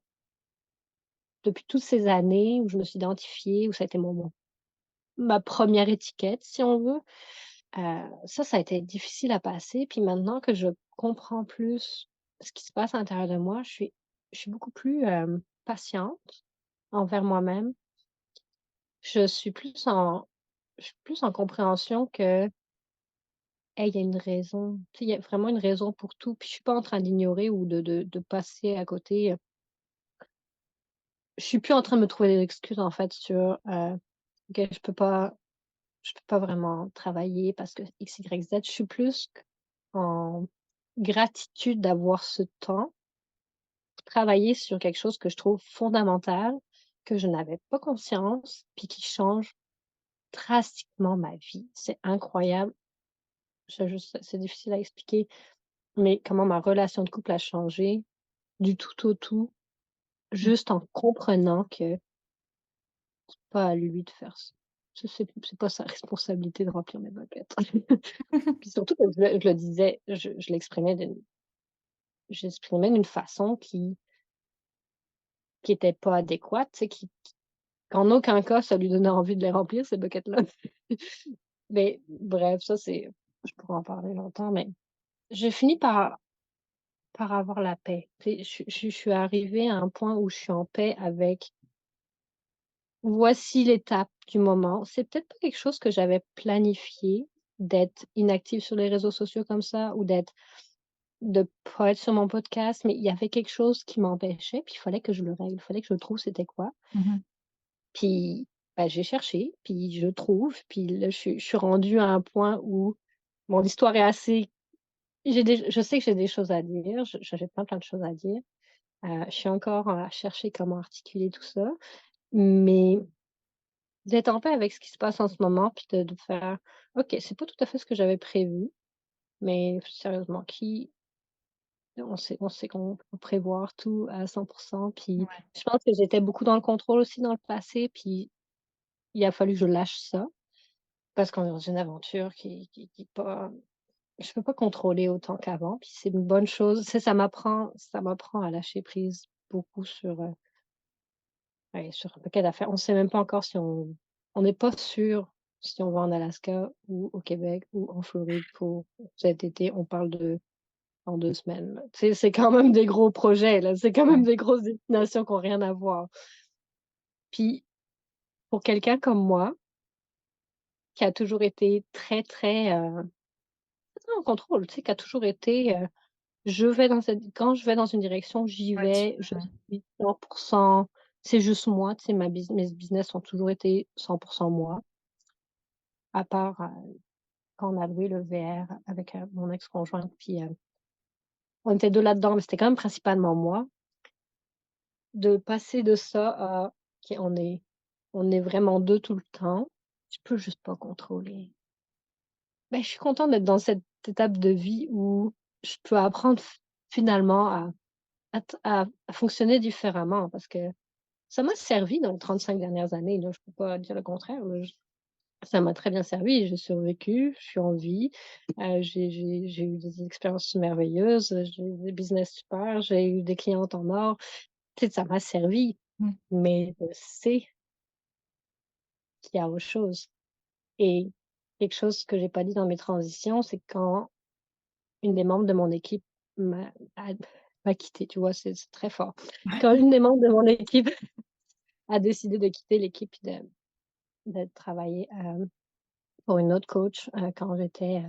depuis toutes ces années où je me suis identifiée, où ça a été mon ma première étiquette, si on veut, ça a été difficile à passer. Puis maintenant que je comprends plus ce qui se passe à l'intérieur de moi, je suis beaucoup plus, patiente envers moi-même. Je suis plus en je suis plus en compréhension que, hey, il y a une raison. Tu sais, il y a vraiment une raison pour tout. Puis je suis pas en train d'ignorer ou de passer à côté. Je suis plus en train de me trouver des excuses en fait sur, OK, je peux pas vraiment travailler parce que X, Y, Z. Je suis plus en gratitude d'avoir ce temps pour travailler sur quelque chose que je trouve fondamental, que je n'avais pas conscience, puis qui change drastiquement ma vie. C'est incroyable. C'est difficile à expliquer, mais comment ma relation de couple a changé du tout au tout, Mmh. juste en comprenant que c'est pas à lui de faire ça. C'est pas sa responsabilité de remplir mes buckets. Puis surtout que je le disais, je l'exprimais d'une façon qui était pas adéquate, tu sais, qu'en aucun cas ça lui donnait envie de les remplir ces buckets-là. Mais bref, ça c'est je pourrais en parler longtemps, mais je finis par avoir la paix. Tu sais, je suis arrivée à un point où je suis en paix avec voici l'étape du moment. C'est peut-être pas quelque chose que j'avais planifié, d'être inactive sur les réseaux sociaux comme ça ou de pas être sur mon podcast, mais il y avait quelque chose qui m'empêchait, puis il fallait que je le règle. Il fallait que je trouve c'était quoi. Mmh mh. Puis, bah, j'ai cherché, puis je trouve, puis là, je suis rendue à un point où mon histoire est assez je sais que j'ai des choses à dire, j'ai plein, plein de choses à dire. Je suis encore à chercher comment articuler tout ça, mais d'être en paix avec ce qui se passe en ce moment, puis de faire: «OK, c'est pas tout à fait ce que j'avais prévu, mais sérieusement, on sait qu'on peut prévoir tout à 100%, puis Ouais. je pense que j'étais beaucoup dans le contrôle aussi dans le passé, puis il a fallu que je lâche ça, parce qu'on est dans une aventure qui est pas je peux pas contrôler autant qu'avant, puis c'est une bonne chose. Ça m'apprend à lâcher prise beaucoup sur, ouais, sur un paquet d'affaires. On sait même pas encore si on n'est pas sûr si on va en Alaska ou au Québec ou en Floride pour cet été. On parle de dans 2 semaines, là. Tu sais, c'est quand même des gros projets, là. C'est quand même Ouais. des grosses destinations qui ont rien à voir. Puis pour quelqu'un comme moi, qui a toujours été très, très, très en contrôle, tu sais, qui a toujours été, je vais dans cette quand je vais dans une direction, j'y Ouais, tu vais, je suis 100. C'est juste moi, tu sais, ma busi mes business ont toujours été 100 moi, à part, quand on a loué le VR avec, mon ex-conjoint, puis, on était 2 là-dedans, mais c'était quand même principalement moi. De passer de ça à OK, on est vraiment 2 tout le temps, je peux juste pas contrôler. Ben, je suis contente d'être dans cette étape de vie où je peux apprendre finalement à fonctionner différemment parce que ça m'a servi dans les 35 dernières années, là, je peux pas dire le contraire, là, ça m'a très bien servi. J'ai survécu, je suis en vie, j'ai eu des expériences merveilleuses, j'ai eu des business super, j'ai eu des clientes en or. Tu sais, ça m'a servi, Mmh. mais je sais qu'il y a autre chose et quelque chose que j'ai pas dit dans mes transitions, c'est quand une des membres de mon équipe a m'a quittée, tu vois? C'est très fort. Quand une des membres de mon équipe a décidé de quitter l'équipe et de travailler, pour une autre coach, quand j'étais,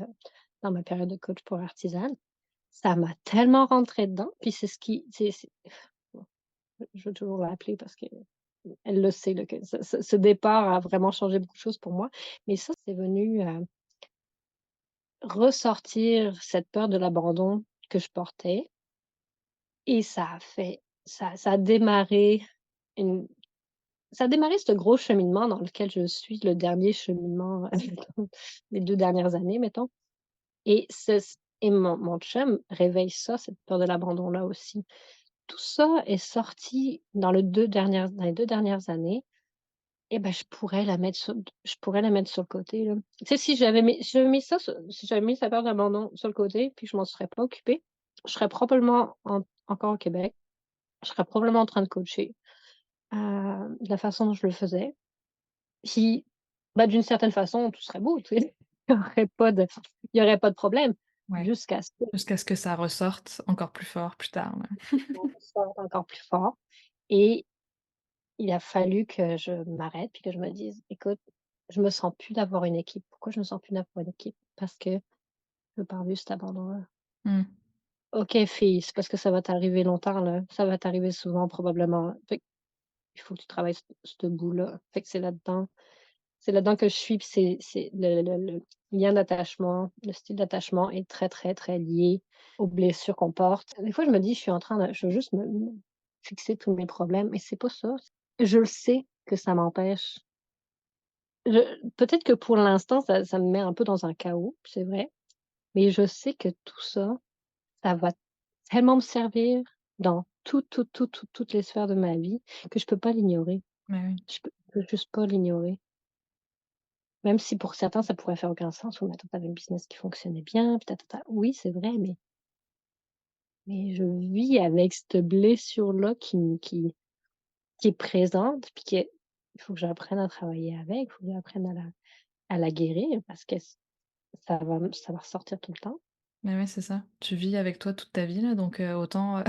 dans ma période de coach pour Artisan, ça m'a tellement rentré dedans, puis c'est ce qui c'est bon, je veux toujours l'appeler parce qu'elle le sait là, que ce départ a vraiment changé beaucoup de choses pour moi, mais ça, c'est venu, ressortir cette peur de l'abandon que je portais et ça a démarré une ça a démarré ce gros cheminement dans lequel je suis, le dernier cheminement, les 2 dernières années, mettons. Et c'est c et mon chum réveille ça, cette peur de l'abandon-là aussi. Tout ça est sorti dans les 2 dernières années et ben, je pourrais la mettre sur le côté, là. Tu sais, si j'avais mis sa peur d'abandon sur le côté, puis je m'en serais pas occupée, je serais probablement encore au Québec. Je serais probablement en train de coacher, de la façon dont je le faisais. Puis, bah, d'une certaine façon, tout serait beau, tu sais? Il y aurait pas de problème Ouais, jusqu'à ce que jusqu'à ce que ça ressorte encore plus fort plus tard, ouais. on sorte encore plus fort et il a fallu que je m'arrête puis que je me dise: «Écoute, je me sens plus d'avoir une équipe. Pourquoi je me sens plus d'avoir une équipe? Parce que je veux pas revivre cet abandon-là». Mmh. «OK fille, c'est parce que ça va t'arriver longtemps là, ça va t'arriver souvent probablement. Fait qu'il faut que tu travailles ce bout-là». Fait que c'est là-dedans que je suis, puis c'est le lien d'attachement, le style d'attachement est très, très, très lié aux blessures qu'on porte. Des fois, je me dis: Je veux juste me fixer tous mes problèmes», mais c'est pas ça. Je le sais que ça m'empêche. Peut-être que pour l'instant, ça me met un peu dans un chaos, c'est vrai, mais je sais que tout ça, ça va tellement me servir dans toutes les sphères de ma vie que je peux pas l'ignorer. Bah, oui. Je peux juste pas l'ignorer. Même si pour certains, ça pourrait faire aucun sens. «Oui, mais attends, tu avais une business qui fonctionnait bien, puis ta. Oui, c'est vrai, mais je vis avec cette blessure-là qui est présente, puis il faut que j'apprenne à travailler avec, il faut que j'apprenne à la guérir parce que ça va ressortir tout le temps. Bah, ouais, c'est ça. Tu vis avec toi toute ta vie là, donc autant,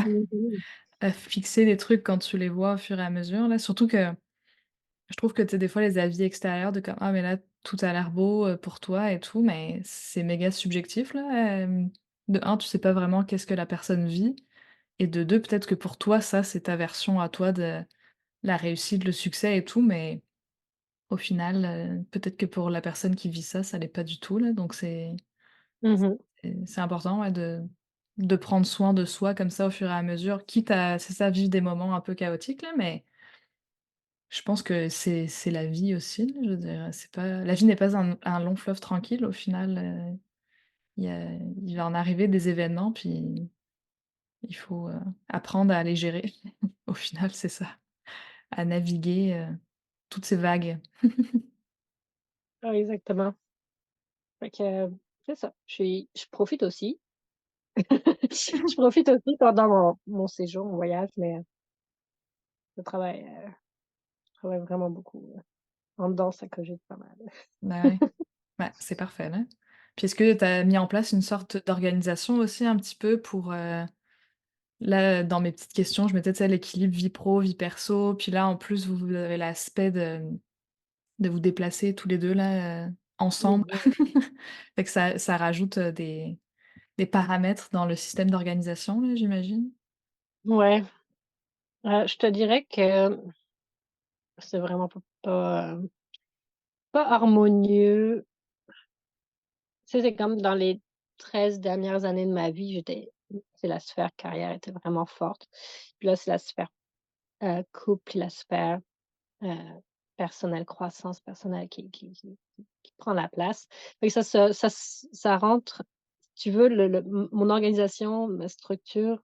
Mmh. fixer des trucs quand tu les vois au fur et à mesure là. Surtout que je trouve que, tu sais, des fois les avis extérieurs de comme: «Ah mais là, tout a l'air beau, pour toi et tout», mais c'est méga subjectif là, de un tu sais pas vraiment qu'est-ce que la personne vit et de 2 peut-être que pour toi ça, c'est ta version à toi de la réussite, le succès et tout, mais au final, peut-être que pour la personne qui vit ça, ça l'est pas du tout là, donc Mmh. c'est important, ouais, de prendre soin de soi comme ça au fur et à mesure, quitte à c'est ça, vivre des moments un peu chaotiques là, mais je pense que c'est la vie aussi, là, je veux dire, c'est pas la vie n'est pas un long fleuve tranquille au final, il y a il va en arriver des événements, puis il faut, apprendre à les gérer. Au final, c'est ça, à naviguer, toutes ces vagues. Ouais, exactement. Fait que, c'est ça. Je profite aussi. Je profite aussi pendant mon séjour, mon voyage, mais je travaille, travaille vraiment beaucoup, en dedans, ça cogite pas mal. Bah, ouais. Bah, c'est parfait, là. Puis est-ce que tu as mis en place une sorte d'organisation aussi un petit peu pour, là, dans mes petites questions, je mettais, tu sais, l'équilibre vie pro, vie perso, puis là, en plus, vous avez l'aspect de vous déplacer tous les 2 là, ensemble. Mmh. Fait que ça rajoute, des paramètres dans le système d'organisation là, j'imagine? Ouais, je te dirais que c'est vraiment pas harmonieux. Tu sais, c'est comme dans les 13 dernières années de ma vie, c'est la sphère carrière était vraiment forte. Puis là, c'est la sphère, couple, puis la sphère, heu, personnelle, croissance personnelle qui prend la place. Fait que ça rentre si tu veux, mon organisation, ma structure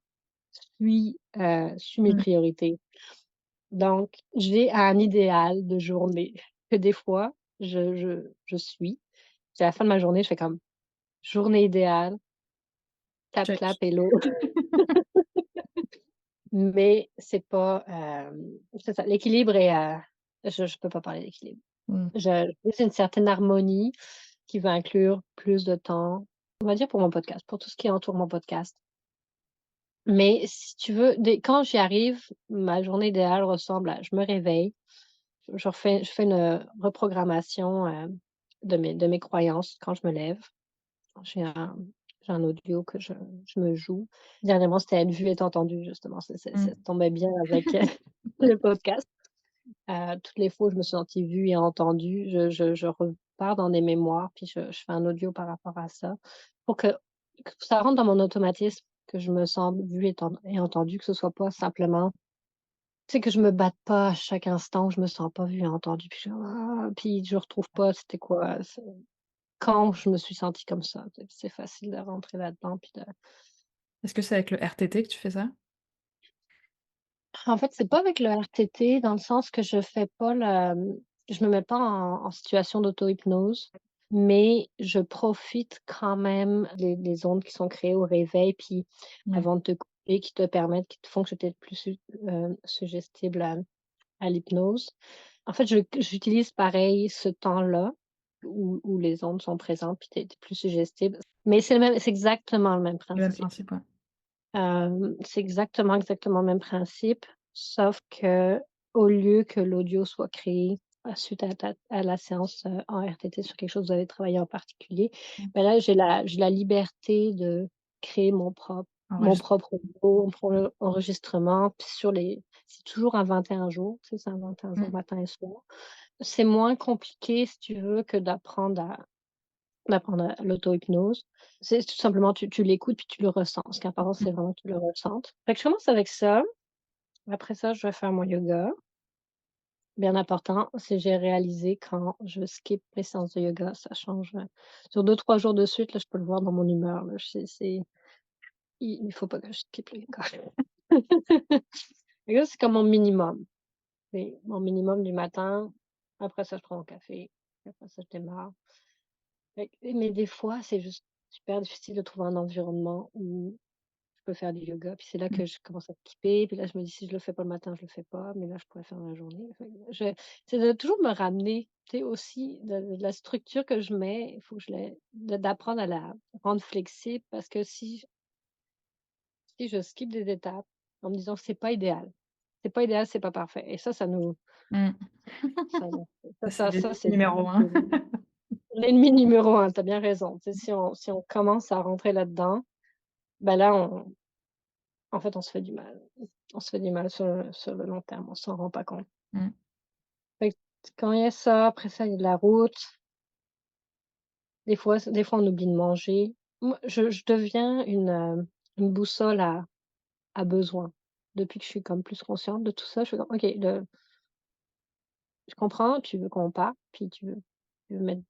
suit mes Mmh. priorités. Donc j'ai un idéal de journée que des fois je suis. Puis à la fin de ma journée, je fais comme: «Journée idéale, tap Check. clap, hello». Mais c'est ça, l'équilibre est, je peux pas parler d'équilibre. Mmh. Je c'est une certaine harmonie qui va inclure plus de temps, on va dire pour mon podcast, pour tout ce qui entoure mon podcast. Mais si tu veux, quand j'y arrive, ma journée idéale ressemble à je me réveille, je fais une, reprogrammation, de mes croyances quand je me lève. J'ai un j'ai un audio que je me joue. Dernièrement, c'était «Être vu est entendu» justement, ça Mmh. tombait bien avec, le podcast. Toutes les fois où je me suis sentie vue et entendue, je repars dans des mémoires, puis je fais un audio par rapport à ça pour que ça rentre dans mon automatisme, que je me sente vue et entendue, que ce soit pas simplement tu sais, que je me batte pas à chaque instant où je me sens pas vue et entendue, puis puis je retrouve pas c'était quoi, quand je me suis sentie comme ça. C'est facile de rentrer là-dedans puis de Est-ce que c'est avec le RTT que tu fais ça? en fait, c'est pas avec le RTT dans le sens que je me mets pas en situation d'auto-hypnose, mais je profite quand même des ondes qui sont créées au réveil, puis Ouais. avant de te coucher, qui te font que tu es plus suggestible à l'hypnose. En fait, j'utilise pareil ce temps-là où les ondes sont présentes, puis tu es plus suggestible, mais c'est exactement le même Le même principe. principe, ouais. C'est exactement le même principe, sauf que au lieu que l'audio soit créé, suite à la séance, en RTT sur quelque chose que vous avez travaillé en particulier, Mmh. ben là, j'ai la liberté de créer mon Enregistre. propre audio, mon propre enregistrement, puis c'est toujours à 21 jours, tu sais, c'est à 21 jours Mmh. matin et soir. C'est moins compliqué, si tu veux, que d'apprendre à l'auto-hypnose. C'est tout simplement tu l'écoutes puis tu le ressens. Ce qui est important, Mmh. c'est vraiment que tu le ressentes. Fait que je commence avec ça. Après ça, je vais faire mon yoga. Bien important, c'est j'ai réalisé quand je skip mes séances de yoga, ça change, sur 2-3 jours de suite, là, je peux le voir dans mon humeur, là. Il faut pas que je skip le yoga. Le yoga, c'est comme mon minimum. C'est mon minimum du matin. Après ça, je prends mon café. Après ça, je démarre. Mais des fois, c'est juste super difficile de trouver un environnement où je peux faire du yoga, puis c'est là Mmh. que je commence à skipper, puis là, je me dis: «Si je le fais pas le matin, je le fais pas, mais là, je pourrais faire dans la journée». Fait que c'est de toujours me ramener, tu sais, aussi de la structure que je mets, il faut que je l'ai d'apprendre à la rendre flexible parce que si je skip des étapes en me disant: c'est pas idéal, c'est pas parfait» et Mmh. ça Ça, c'est ça, l'ennemi c'est numéro 1. l'ennemi numéro un. Tu as bien raison. Tu sais, si on commence à rentrer là-dedans, bah, là, en fait, on se fait du mal. On se fait du mal sur le long terme, on s'en rend pas compte. Mmh. Fait que quand il y a ça, après ça, il y a de la route. Des fois, on oublie de manger. Moi, je deviens une boussole à besoin. Depuis que je suis comme plus consciente de tout ça, je fais comme: «OK, je comprends, tu veux qu'on parte, puis tu veux mettre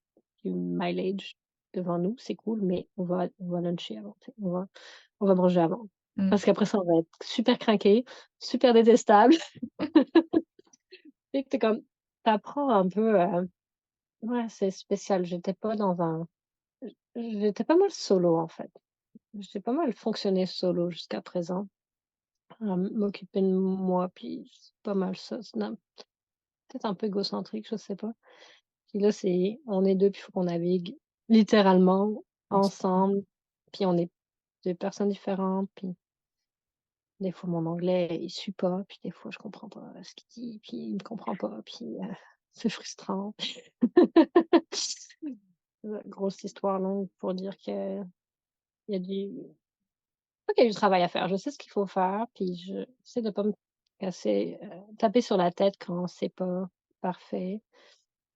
du mileage devant nous, c'est cool, mais on va luncher avant, tu sais, on va manger avant. Mmh. Parce qu'après ça, on va être super craqué, super détestable». Et que tu comme tu apprends un peu, ouais, c'est spécial. J'étais pas mal solo, en fait. J'ai pas mal fonctionné solo jusqu'à présent, à m'occuper de moi, puis c'est pas mal ça, peut-être un peu égocentrique, je sais pas. Puis là, on est 2 puis il faut qu'on navigue littéralement Ensemble. ensemble, puis on est 2 personnes différentes, puis des fois mon anglais, il suit pas, puis des fois je comprends pas ce qu'il dit, puis il me comprend pas, puis, c'est frustrant. Grosse histoire longue pour dire qu'il y a du qu'il y a du travail à faire. Je sais ce qu'il faut faire, puis j'essaie de pas me casser, taper sur la tête quand c'est pas parfait,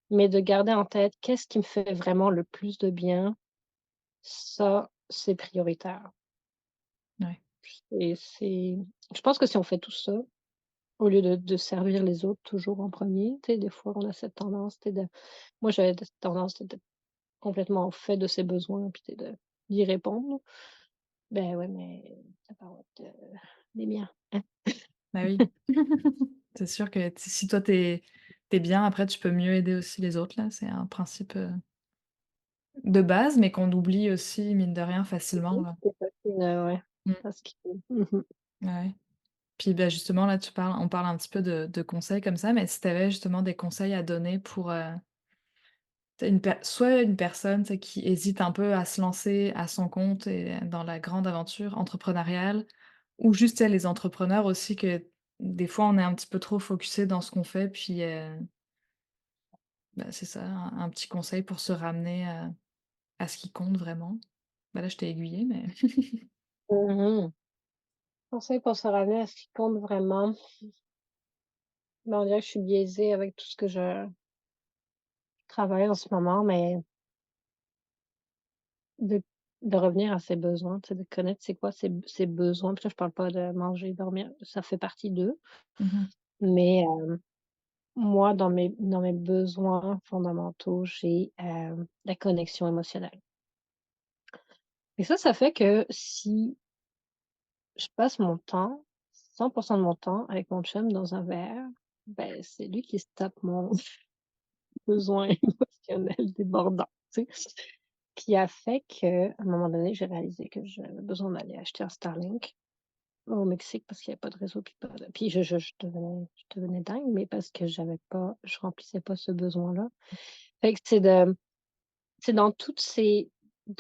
mais de garder en tête qu'est-ce qui me fait vraiment le plus de bien, ça, c'est prioritaire. Ouais. Et je pense que si on fait tout ça, au lieu de servir les autres toujours en premier, tu sais, des fois on a cette tendance, tu sais, moi j'avais cette tendance d'être complètement au fait de ses besoins, puis tu sais, d'y répondre. Ben ouais, mais ça part de des miens, hein. Bah oui. C'est sûr que si toi t'es bien, après tu peux mieux aider aussi les autres là, c'est un principe, de base, mais qu'on oublie aussi mine de rien facilement là. C'est facile, ouais, Mmh. parce que mmh Ouais, ouais. Puis, bah, justement là on parle un petit peu de conseils comme ça, mais si tu avais justement des conseils à donner pour, tu sais soit une personne, tu sais, qui hésite un peu à se lancer à son compte et dans la grande aventure entrepreneuriale, ou juste, tu sais, les entrepreneurs aussi que des fois on est un petit peu trop focusé dans ce qu'on fait, puis, bah, c'est ça, un petit conseil pour se ramener, à ce qui compte vraiment. Bah, là je t'ai aiguillée mais mh. Conseil pour se ramener à ce qui compte vraiment, ben, on dirait que je suis biaisée avec tout ce que je travaille en ce moment, mais de de revenir à ses besoins, tu sais, de connaître c'est quoi ses besoins. Puis là, je parle pas de manger, dormir, ça fait partie d'eux, mmh. mais moi, dans mes besoins fondamentaux, j'ai, la connexion émotionnelle et ça fait que si je passe mon temps, 100 de mon temps avec mon chum dans un verre, ben, c'est lui qui se tape mon besoin émotionnel débordant, tu sais? Qui a fait qu'à un moment donné, j'ai réalisé que j'avais besoin d'aller acheter un Starlink au Mexique parce qu'il y avait pas de réseau puis pas de puis je devenais dingue, mais parce que je remplissais pas ce besoin-là. Fait que c'est dans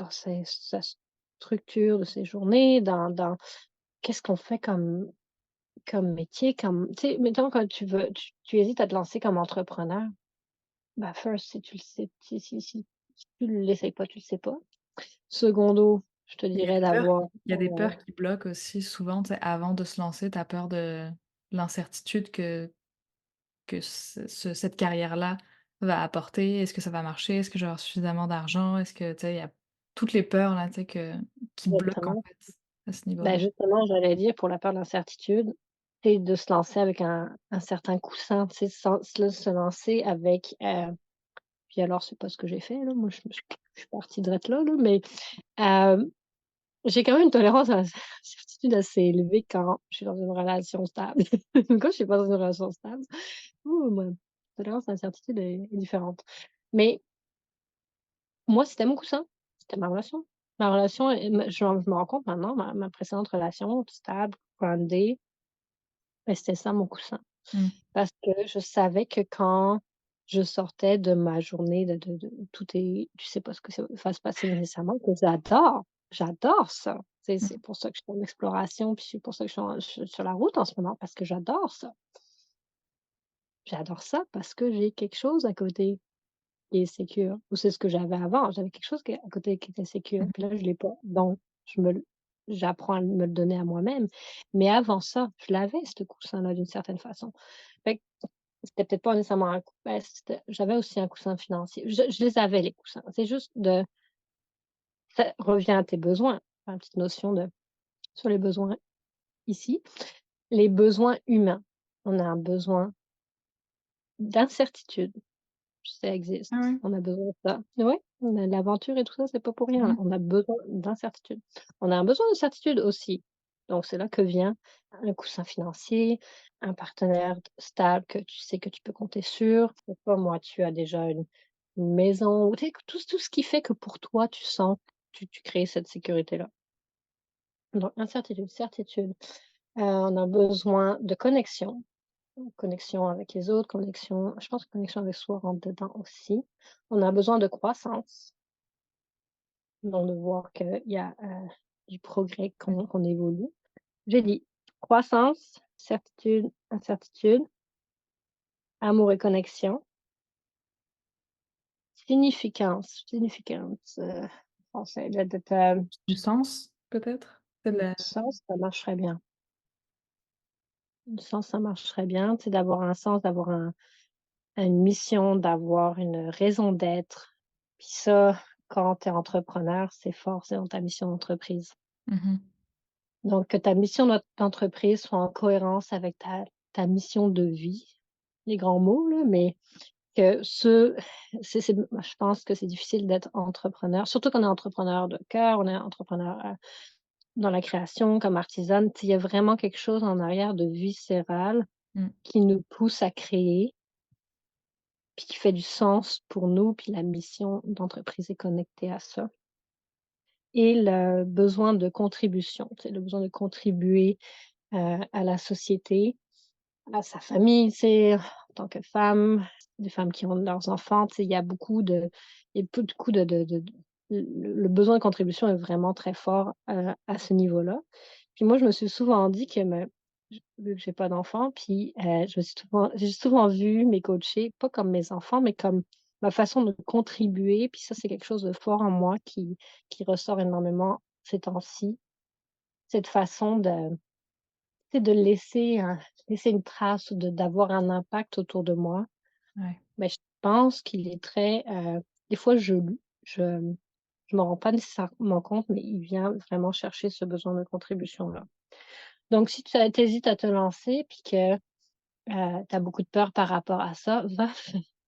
sa structure de ses journées, dans qu'est-ce qu'on fait comme métier, comme tu sais, mettons quand tu hésites à te lancer comme entrepreneur, bah, first, si tu le sais si tu l'essayes pas, tu le sais pas. Secondo, je te Il y a dirais des peurs d'avoir, il y a des peurs qui bloquent aussi souvent, tu sais, avant de se lancer, tu as peur de l'incertitude que cette carrière-là va apporter. Est-ce que ça va marcher? Est-ce que je vais avoir suffisamment d'argent? Est-ce que tu sais, il y a toutes les peurs là, tu sais, qui bloquent en exactement. fait, à ce niveau-là. Bah, justement, j'allais dire pour la peur de l'incertitude, c'est de se lancer avec un certain coussin, tu sais, sans se lancer avec, puis alors c'est pas ce que j'ai fait là, moi je suis partie direct là, mais, hem, j'ai quand même une tolérance à l'incertitude assez élevée quand je suis dans une relation stable. Quand je suis pas dans une relation stable, ouh, ma tolérance à l'incertitude est différente. Mais moi, c'était mon coussin, c'était ma relation. Ma relation et me je me rends compte maintenant, ma précédente relation stable, grounded, bah, c'était ça mon coussin. Mmh. Parce que je savais que quand je sortais de ma journée de où tout est tu sais pas ce que ça va se passer nécessairement, que j'adore ça. C'est Mmh. pour ça que je suis en exploration, puis c'est pour ça que je suis sur la route en ce moment, parce que j'adore ça. J'adore ça parce que j'ai quelque chose à côté qui est sécure, ou c'est ce que j'avais avant. J'avais quelque chose qui à côté qui était sécure, Mmh. puis là, je l'ai pas. Donc j'apprends à me le donner à moi-même. Mais avant ça, je l'avais ce coussin-là d'une certaine façon. Fait que c'était peut-être pas nécessairement un coup j'avais aussi un coussin financier. Je les avais les coussins. C'est juste ça revient à tes besoins. Une petite notion sur les besoins ici. Les besoins humains. On a un besoin d'incertitude. Ça existe. Ah ouais? On a besoin de ça. Oui, on a l'aventure et tout ça, c'est pas pour rien, là. Mmh. On a besoin d'incertitude. On a un besoin de certitude aussi. Donc c'est là que vient un coussin financier, un partenaire stable que tu sais que tu peux compter sur. Je sais pas moi, tu as déjà une maison, tu sais, tout ce qui fait que pour toi, tu sens tu crées cette sécurité-là. Donc incertitude, certitude. On a besoin de connexion. connexion avec les autres, connexion je pense que connexion avec soi rentre dedans aussi. On a besoin de croissance, donc de voir qu'il y a, du progrès, Mmh. qu'on évolue. J'ai dit croissance, certitude, incertitude, amour et connexion, significance, français, Du sens, peut-être? C'est du la sens, ça marcherait bien. Du sens, ça marcherait bien, tu sais, d'avoir un sens, d'avoir une mission, d'avoir une raison d'être. Puis ça, quand tu es entrepreneur, c'est fort, c'est dans ta mission d'entreprise. mmh Donc que ta mission d'entreprise soit en cohérence avec ta mission de vie, les grands mots là, mais que c'est moi je pense que c'est difficile d'être entrepreneur, surtout qu'on est entrepreneur de cœur, on est entrepreneur, dans la création comme artisane, tu sais, il y a vraiment quelque chose en arrière de viscéral Mmh. qui nous pousse à créer, puis qui fait du sens pour nous, puis la mission d'entreprise est connectée à ça et le besoin de contribution, tu sais, le besoin de contribuer, à la société, à sa famille, tu sais, en tant que femme, des femmes qui ont leurs enfants, tu sais, il y a beaucoup de le besoin de contribution est vraiment très fort, à ce niveau-là. Puis moi, je me suis souvent dit que vu que j'ai pas d'enfants, puis, j'ai souvent vu mes coachés, pas comme mes enfants, mais comme ma façon de contribuer, puis ça, c'est quelque chose de fort en moi qui ressort énormément ces temps-ci. Cette façon de tu sais, de laisser une trace ou de d'avoir un impact autour de moi. Ouais. Mais je pense qu'il est très, des fois je m'en rends pas nécessairement compte, mais il vient vraiment chercher ce besoin de contribution-là. Donc si tu hésites à te lancer puis que, tu as beaucoup de peur par rapport à ça,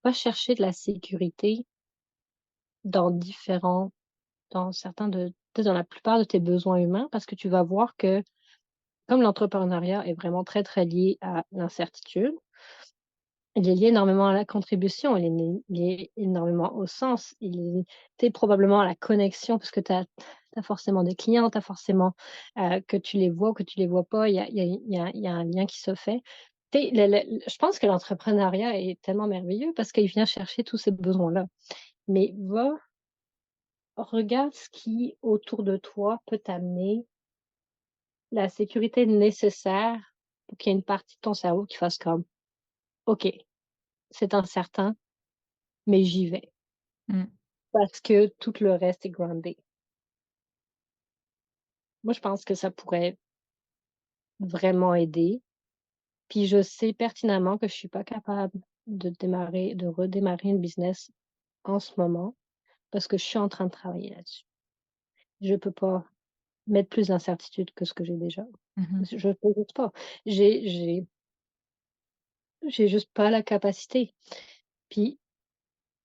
va chercher de la sécurité dans différents dans certains de peut-être dans la plupart de tes besoins humains parce que tu vas voir que comme l'entrepreneuriat est vraiment très, très lié à l'incertitude, il est lié énormément à la contribution, il est lié énormément au sens, il est tu sais, probablement à la connexion parce que tu as forcément des clients, tu as forcément, que tu les vois ou que tu les vois pas, il y a un lien qui se fait. Tu sais, je pense que l'entrepreneuriat est tellement merveilleux parce qu'il vient chercher tous ces besoins-là. Mais regarde ce qui, autour de toi, peut t'amener la sécurité nécessaire pour qu'il y ait une partie de ton cerveau qui fasse comme: «OK, c'est incertain, mais j'y vais». Mmh. Parce que tout le reste est groundé. Moi, je pense que ça pourrait vraiment aider. Puis je sais pertinemment que je suis pas capable de redémarrer une business en ce moment parce que je suis en train de travailler là-dessus. Je peux pas mettre plus d'incertitude que ce que j'ai déjà. Mmh Je peux juste pas. J'ai j'ai j'ai juste pas la capacité. Puis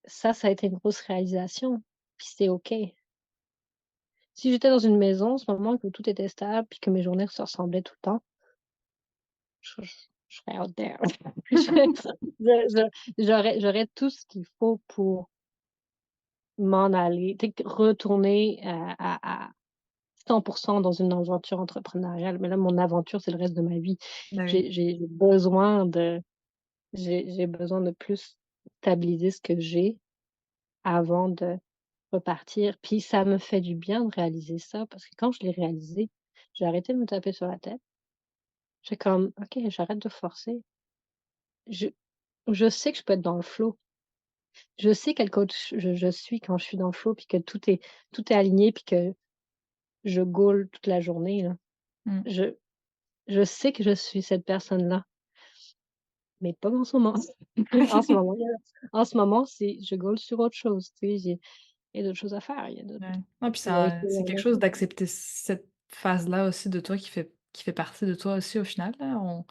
ça a été une grosse réalisation, puis c'est OK. Si j'étais dans une maison en ce moment, que tout était stable, puis que mes journées se ressemblaient tout le temps, je serais out there. J'aurais tout ce qu'il faut pour m'en aller, tu sais, retourner à 100 dans une aventure entrepreneuriale. Mais là, mon aventure, c'est le reste de ma vie. Bah, oui. J'ai besoin de plus stabiliser ce que j'ai avant de repartir. Puis ça me fait du bien de réaliser ça parce que quand je l'ai réalisé, j'ai arrêté de me taper sur la tête. J'ai comme: «OK, j'arrête de forcer». Je je sais que je peux être dans le flow. Je sais quel coach je suis quand je suis dans le flow, puis que tout est aligné, puis que je goal toute la journée, là. Mmh. Je je sais que je suis cette personne-là, mais pas en ce moment. En ce moment, en ce moment, c'est je goal sur autre chose, tu sais, il y a d'autres choses à faire, il y a d'autres Ouais. Non, puis priorités c'est à quelque mettre. chose d'accepter cette phase-là aussi de toi qui fait partie de toi aussi au final, là. Mmh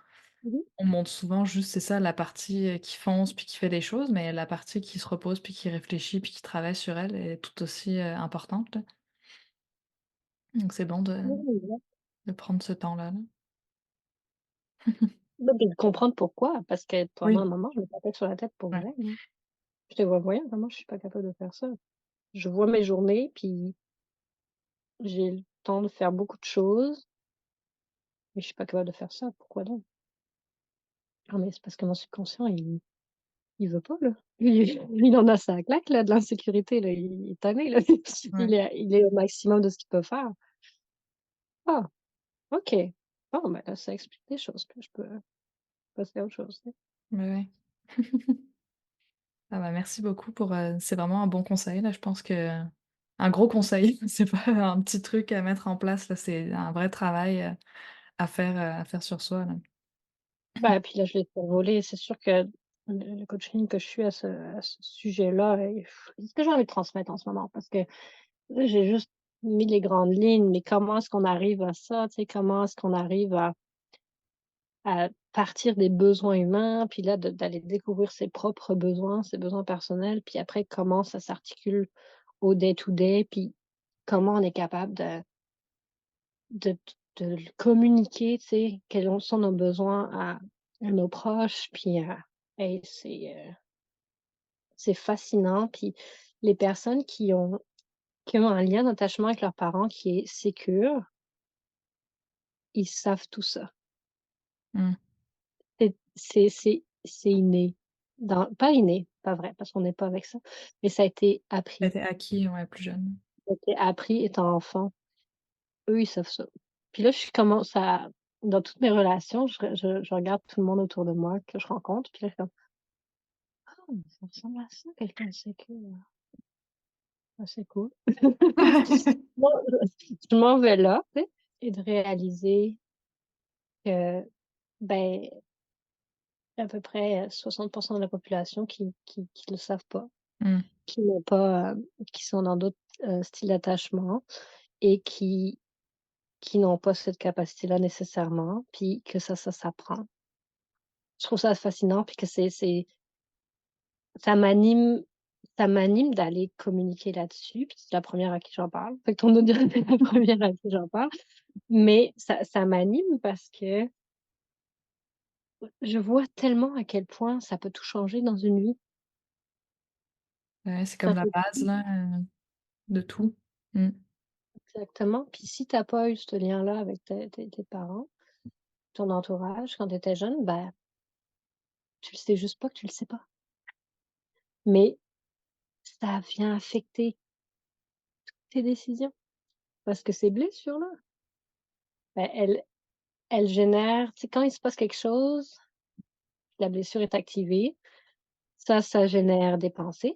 mh. On montre souvent juste, c'est ça, la partie, qui fonce puis qui fait des choses, mais la partie qui se repose puis qui réfléchit puis qui travaille sur elle est tout aussi, importante, là. Donc c'est bon Oui, exact. de prendre ce temps-là, là. Bah, puis de comprendre pourquoi, parce que pendant Oui. un moment, je me tapais sur la tête pour Ouais. vrai, là. J'étais: «Ouais, voyons, comment je suis pas capable de faire ça?» Je vois mes journées, puis j'ai le temps de faire beaucoup de choses, mais je suis pas capable de faire ça, pourquoi donc? Ah mais c'est parce que mon subconscient, il veut pas là. Lui, il en a sa claque là, de l'insécurité là, il est tanné là. Ouais. Il est au maximum de ce qu'il peut faire. Ah, OK. Bon, ben là, ça explique des choses que je peux passer à autre chose, tu sais. Ouais, ouais. Ah bah, merci beaucoup pour, c'est vraiment un bon conseil là, je pense que un gros conseil, c'est pas un petit truc à mettre en place là, c'est un vrai travail, à faire sur soi là. Bah, puis là, je l'ai survolé. C'est sûr que le coaching que je suis à ce sujet-là, c'est ce que j'ai envie de transmettre en ce moment parce que là, j'ai juste mis les grandes lignes, mais comment est-ce qu'on arrive à ça, tu sais? Comment est-ce qu'on arrive à partir des besoins humains, puis là, d'aller découvrir ses propres besoins, ses besoins personnels, puis après comment ça s'articule au day to day, puis comment on est capable de de le communiquer, tu sais? Quels en sont nos besoins à nos proches, puis hey, c'est fascinant, puis les personnes qui ont un lien d'attachement avec leurs parents qui est sécure, ils savent tout ça. Mmh. C'est inné. Dans pas inné, pas vrai, parce qu'on n'est pas avec ça, mais Ça a été acquis, ouais, plus jeune. ça a été appris étant enfant. Eux, ils savent ça. Puis là, je commence à dans toutes mes relations, je regarde tout le monde autour de moi que je rencontre, puis là, je suis comme: «Ah, mais ça ressemble à ça quelqu'un de sécure. Ah, c'est cool». Moi, je m'en vais là, tu sais, et de réaliser que, ben, à peu près, 60 de la population qui le savent pas, Mmh. qui n'ont pas, qui sont dans d'autres, styles d'attachement et qui n'ont pas cette capacité-là nécessairement, puis que ça s'apprend. Je trouve ça fascinant, puis que ça m'anime ça m'anime d'aller communiquer là-dessus, puis tu es la première à qui j'en parle. Fait que ton audience est la première à qui j'en parle, mais ça m'anime parce que je vois tellement à quel point ça peut tout changer dans une vie. Ouais, c'est Ça comme la peut base là, de tout. Mmh. exactement, puis si tu as pas eu ce lien-là avec tes parents, ton entourage quand tu étais jeune, bah, tu le sais juste pas que tu le sais pas. Mais ça vient affecter tes décisions parce que ces blessures-là, bah, elles génèrent tu sais, quand il se passe quelque chose, la blessure est activée, ça génère des pensées,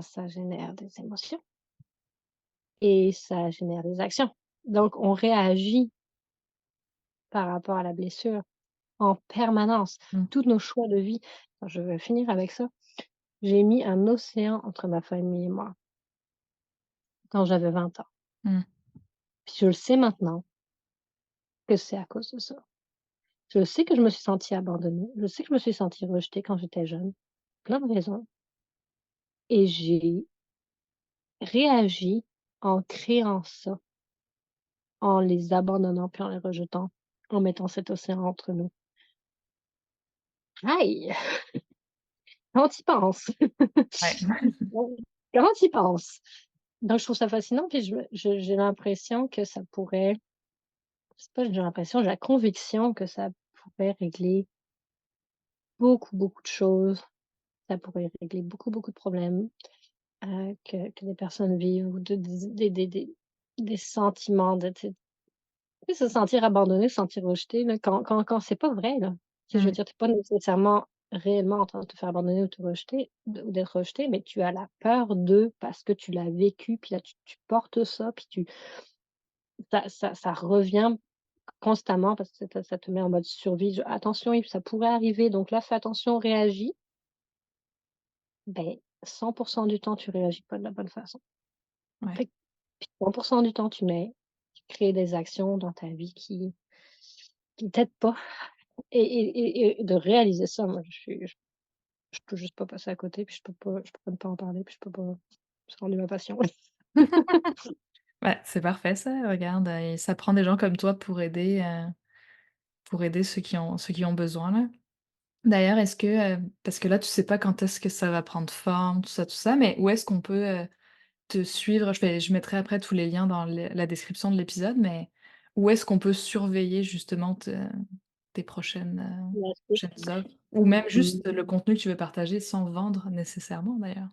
ça génère des émotions et ça génère des actions. Donc on réagit par rapport à la blessure en permanence. Mmh. Tous nos choix de vie je vais finir avec ça. J'ai mis un océan entre ma famille et moi quand j'avais 20 ans. Mmh. Puis je le sais maintenant que c'est à cause de ça. Je sais que je me suis sentie abandonnée, je sais que je me suis sentie rejetée quand j'étais jeune, plein de raisons et j'ai réagi en créant ça, en les abandonnant puis en les rejetant, en mettant cet océan entre nous. Aïe! Quand tu y penses. Ouais. Quand tu y penses. Donc je trouve ça fascinant puis j'ai l'impression que ça pourrait c'est pas j'ai l'impression, j'ai la conviction que ça pourrait régler beaucoup, beaucoup de choses. Ça pourrait régler beaucoup, beaucoup de problèmes, que des personnes vivent ou de des sentiments de tu sais, se sentir abandonné, se sentir rejeté là, quand c'est pas vrai là. Tu sais, je veux Mmh. dire, tu es pas nécessairement réellement en train de te faire abandonner ou te rejeter ou d'être rejeté, mais tu as la peur de parce que tu l'as vécu, puis là tu portes ça, puis ça revient constamment parce que ça te met en mode survie. Je attention, ça pourrait arriver, donc là, fais attention, réagis. Ben, 100 du temps, tu réagis pas de la bonne façon. Ouais. Fait que puis 100 du temps, tu crées des actions dans ta vie qui t'aident pas et de réaliser ça, moi, je peux juste pas passer à côté, puis je peux ne pas en parler, puis je peux pas c'est rendu ma passion. Ouais, c'est parfait ça, regarde, et ça prend des gens comme toi pour aider ceux qui ont besoin là. D'ailleurs, est-ce que, parce que là, tu sais pas quand est-ce que ça va prendre forme, tout ça, mais où est-ce qu'on peut, te suivre? Je mettrai après tous les liens dans le la description de l'épisode, mais où est-ce qu'on peut surveiller justement tes La suite. prochaines œuvres? Ou même Mmh. juste le contenu que tu veux partager sans vendre nécessairement d'ailleurs?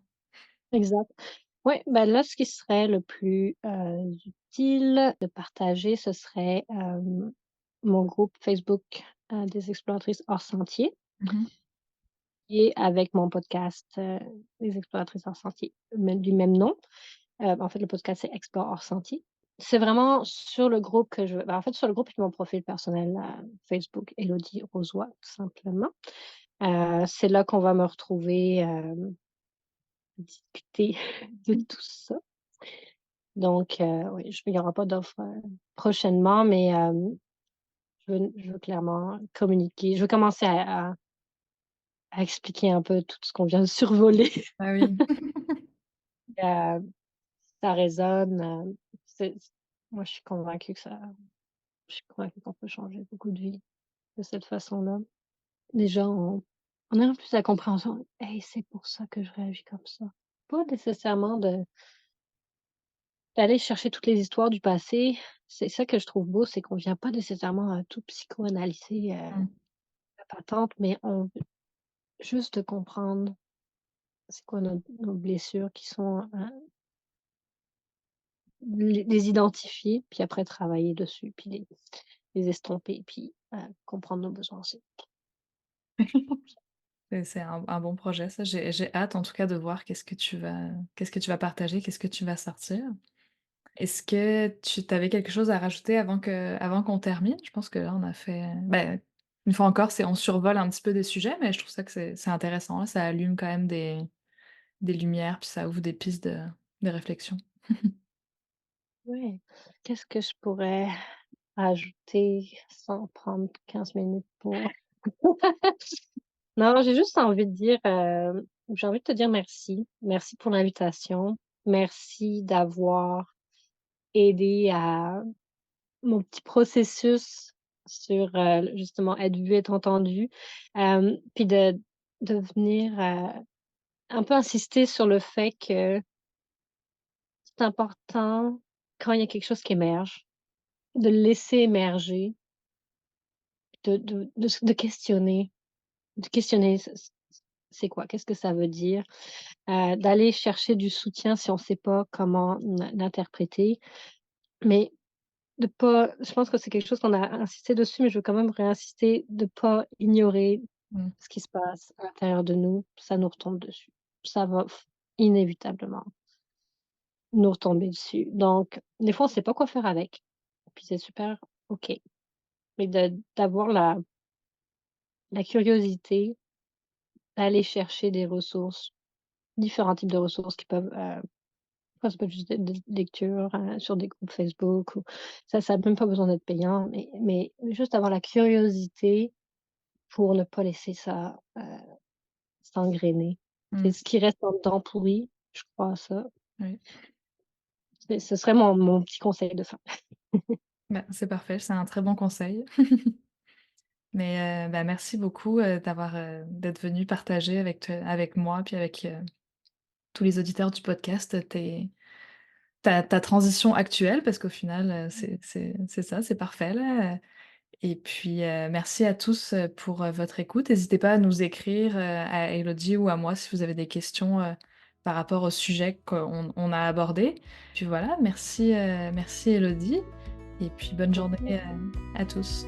Exact. Ouais, bah, là, ce qui serait le plus, utile de partager, ce serait, mon groupe Facebook, des exploratrices hors sentier Mmh. et avec mon podcast, des exploratrices hors sentier, même du même nom. En fait, le podcast, c'est Explore hors sentier. C'est vraiment sur le groupe que je bah, en fait, sur le groupe et mon profil personnel, Facebook, Élodie Rozoy, tout simplement. C'est là qu'on va me retrouver, discuter de tout ça. Donc, oui, il y aura pas d'offre, prochainement, mais, je veux clairement communiquer. Je veux commencer à expliquer un peu tout ce qu'on vient de survoler. Ah oui. Ça résonne, moi, je suis convaincue qu'on peut changer beaucoup de vies de cette façon-là. Les gens on a un peu plus la compréhension: «Hey, c'est pour ça que je réagis comme ça». Pas nécessairement d'aller chercher toutes les histoires du passé. C'est ça que je trouve beau, c'est qu'on vient pas nécessairement, tout psychoanalyser, Mmh. la patente, mais on veut juste comprendre c'est quoi nos blessures qui sont, les identifier, puis après travailler dessus, puis les estomper, puis, comprendre nos besoins aussi. C'est un bon projet ça. J'ai hâte en tout cas de voir qu'est-ce que tu vas partager, qu'est-ce que tu vas sortir. Est-ce que tu avais quelque chose à rajouter avant qu'on termine? Je pense que là, on a fait, bah, une fois encore, on survole un petit peu des sujets, mais je trouve ça que c'est intéressant, là. Ça allume quand même des lumières, puis ça ouvre des pistes de réflexion. Ouais. Qu'est-ce que je pourrais ajouter sans prendre 15 minutes pour non, j'ai juste envie de dire, j'ai envie de te dire merci. Merci pour l'invitation. Merci d'avoir aidé à mon petit processus sur, justement être vu, être entendu. Puis de venir, un peu insister sur le fait que c'est important, quand il y a quelque chose qui émerge, de le laisser émerger, de questionner, c'est quoi? Qu'est-ce que ça veut dire? D'aller chercher du soutien si on ne sait pas comment l'interpréter, mais de pas je pense que c'est quelque chose qu'on a insisté dessus, mais je veux quand même réinsister, de pas ignorer Mmh. ce qui se passe à l'intérieur de nous, ça nous retombe dessus. Ça va inévitablement nous retomber dessus. Donc, des fois, on ne sait pas quoi faire avec, puis c'est super OK. Mais d'avoir la curiosité d'aller chercher des ressources, différents types de ressources qui peuvent, enfin, ça peut être juste des lectures, sur des groupes Facebook ou ça a même pas besoin d'être payant, mais juste avoir la curiosité pour ne pas laisser ça, s'engrainer. C'est Mmh. ce qui reste en dedans pourri, je crois à ça. Oui. Ce serait mon petit conseil de fin. Bah, c'est parfait, c'est un très bon conseil. Mais, bah, merci beaucoup, d'être venu partager avec moi, puis avec, tous les auditeurs du podcast, ta transition actuelle parce qu'au final, c'est ça, c'est parfait là, et puis, merci à tous, pour, votre écoute. N'hésitez pas à nous écrire, à Élodie ou à moi si vous avez des questions, par rapport au sujet qu'on a abordé. Puis voilà, merci Élodie et puis bonne journée, à tous.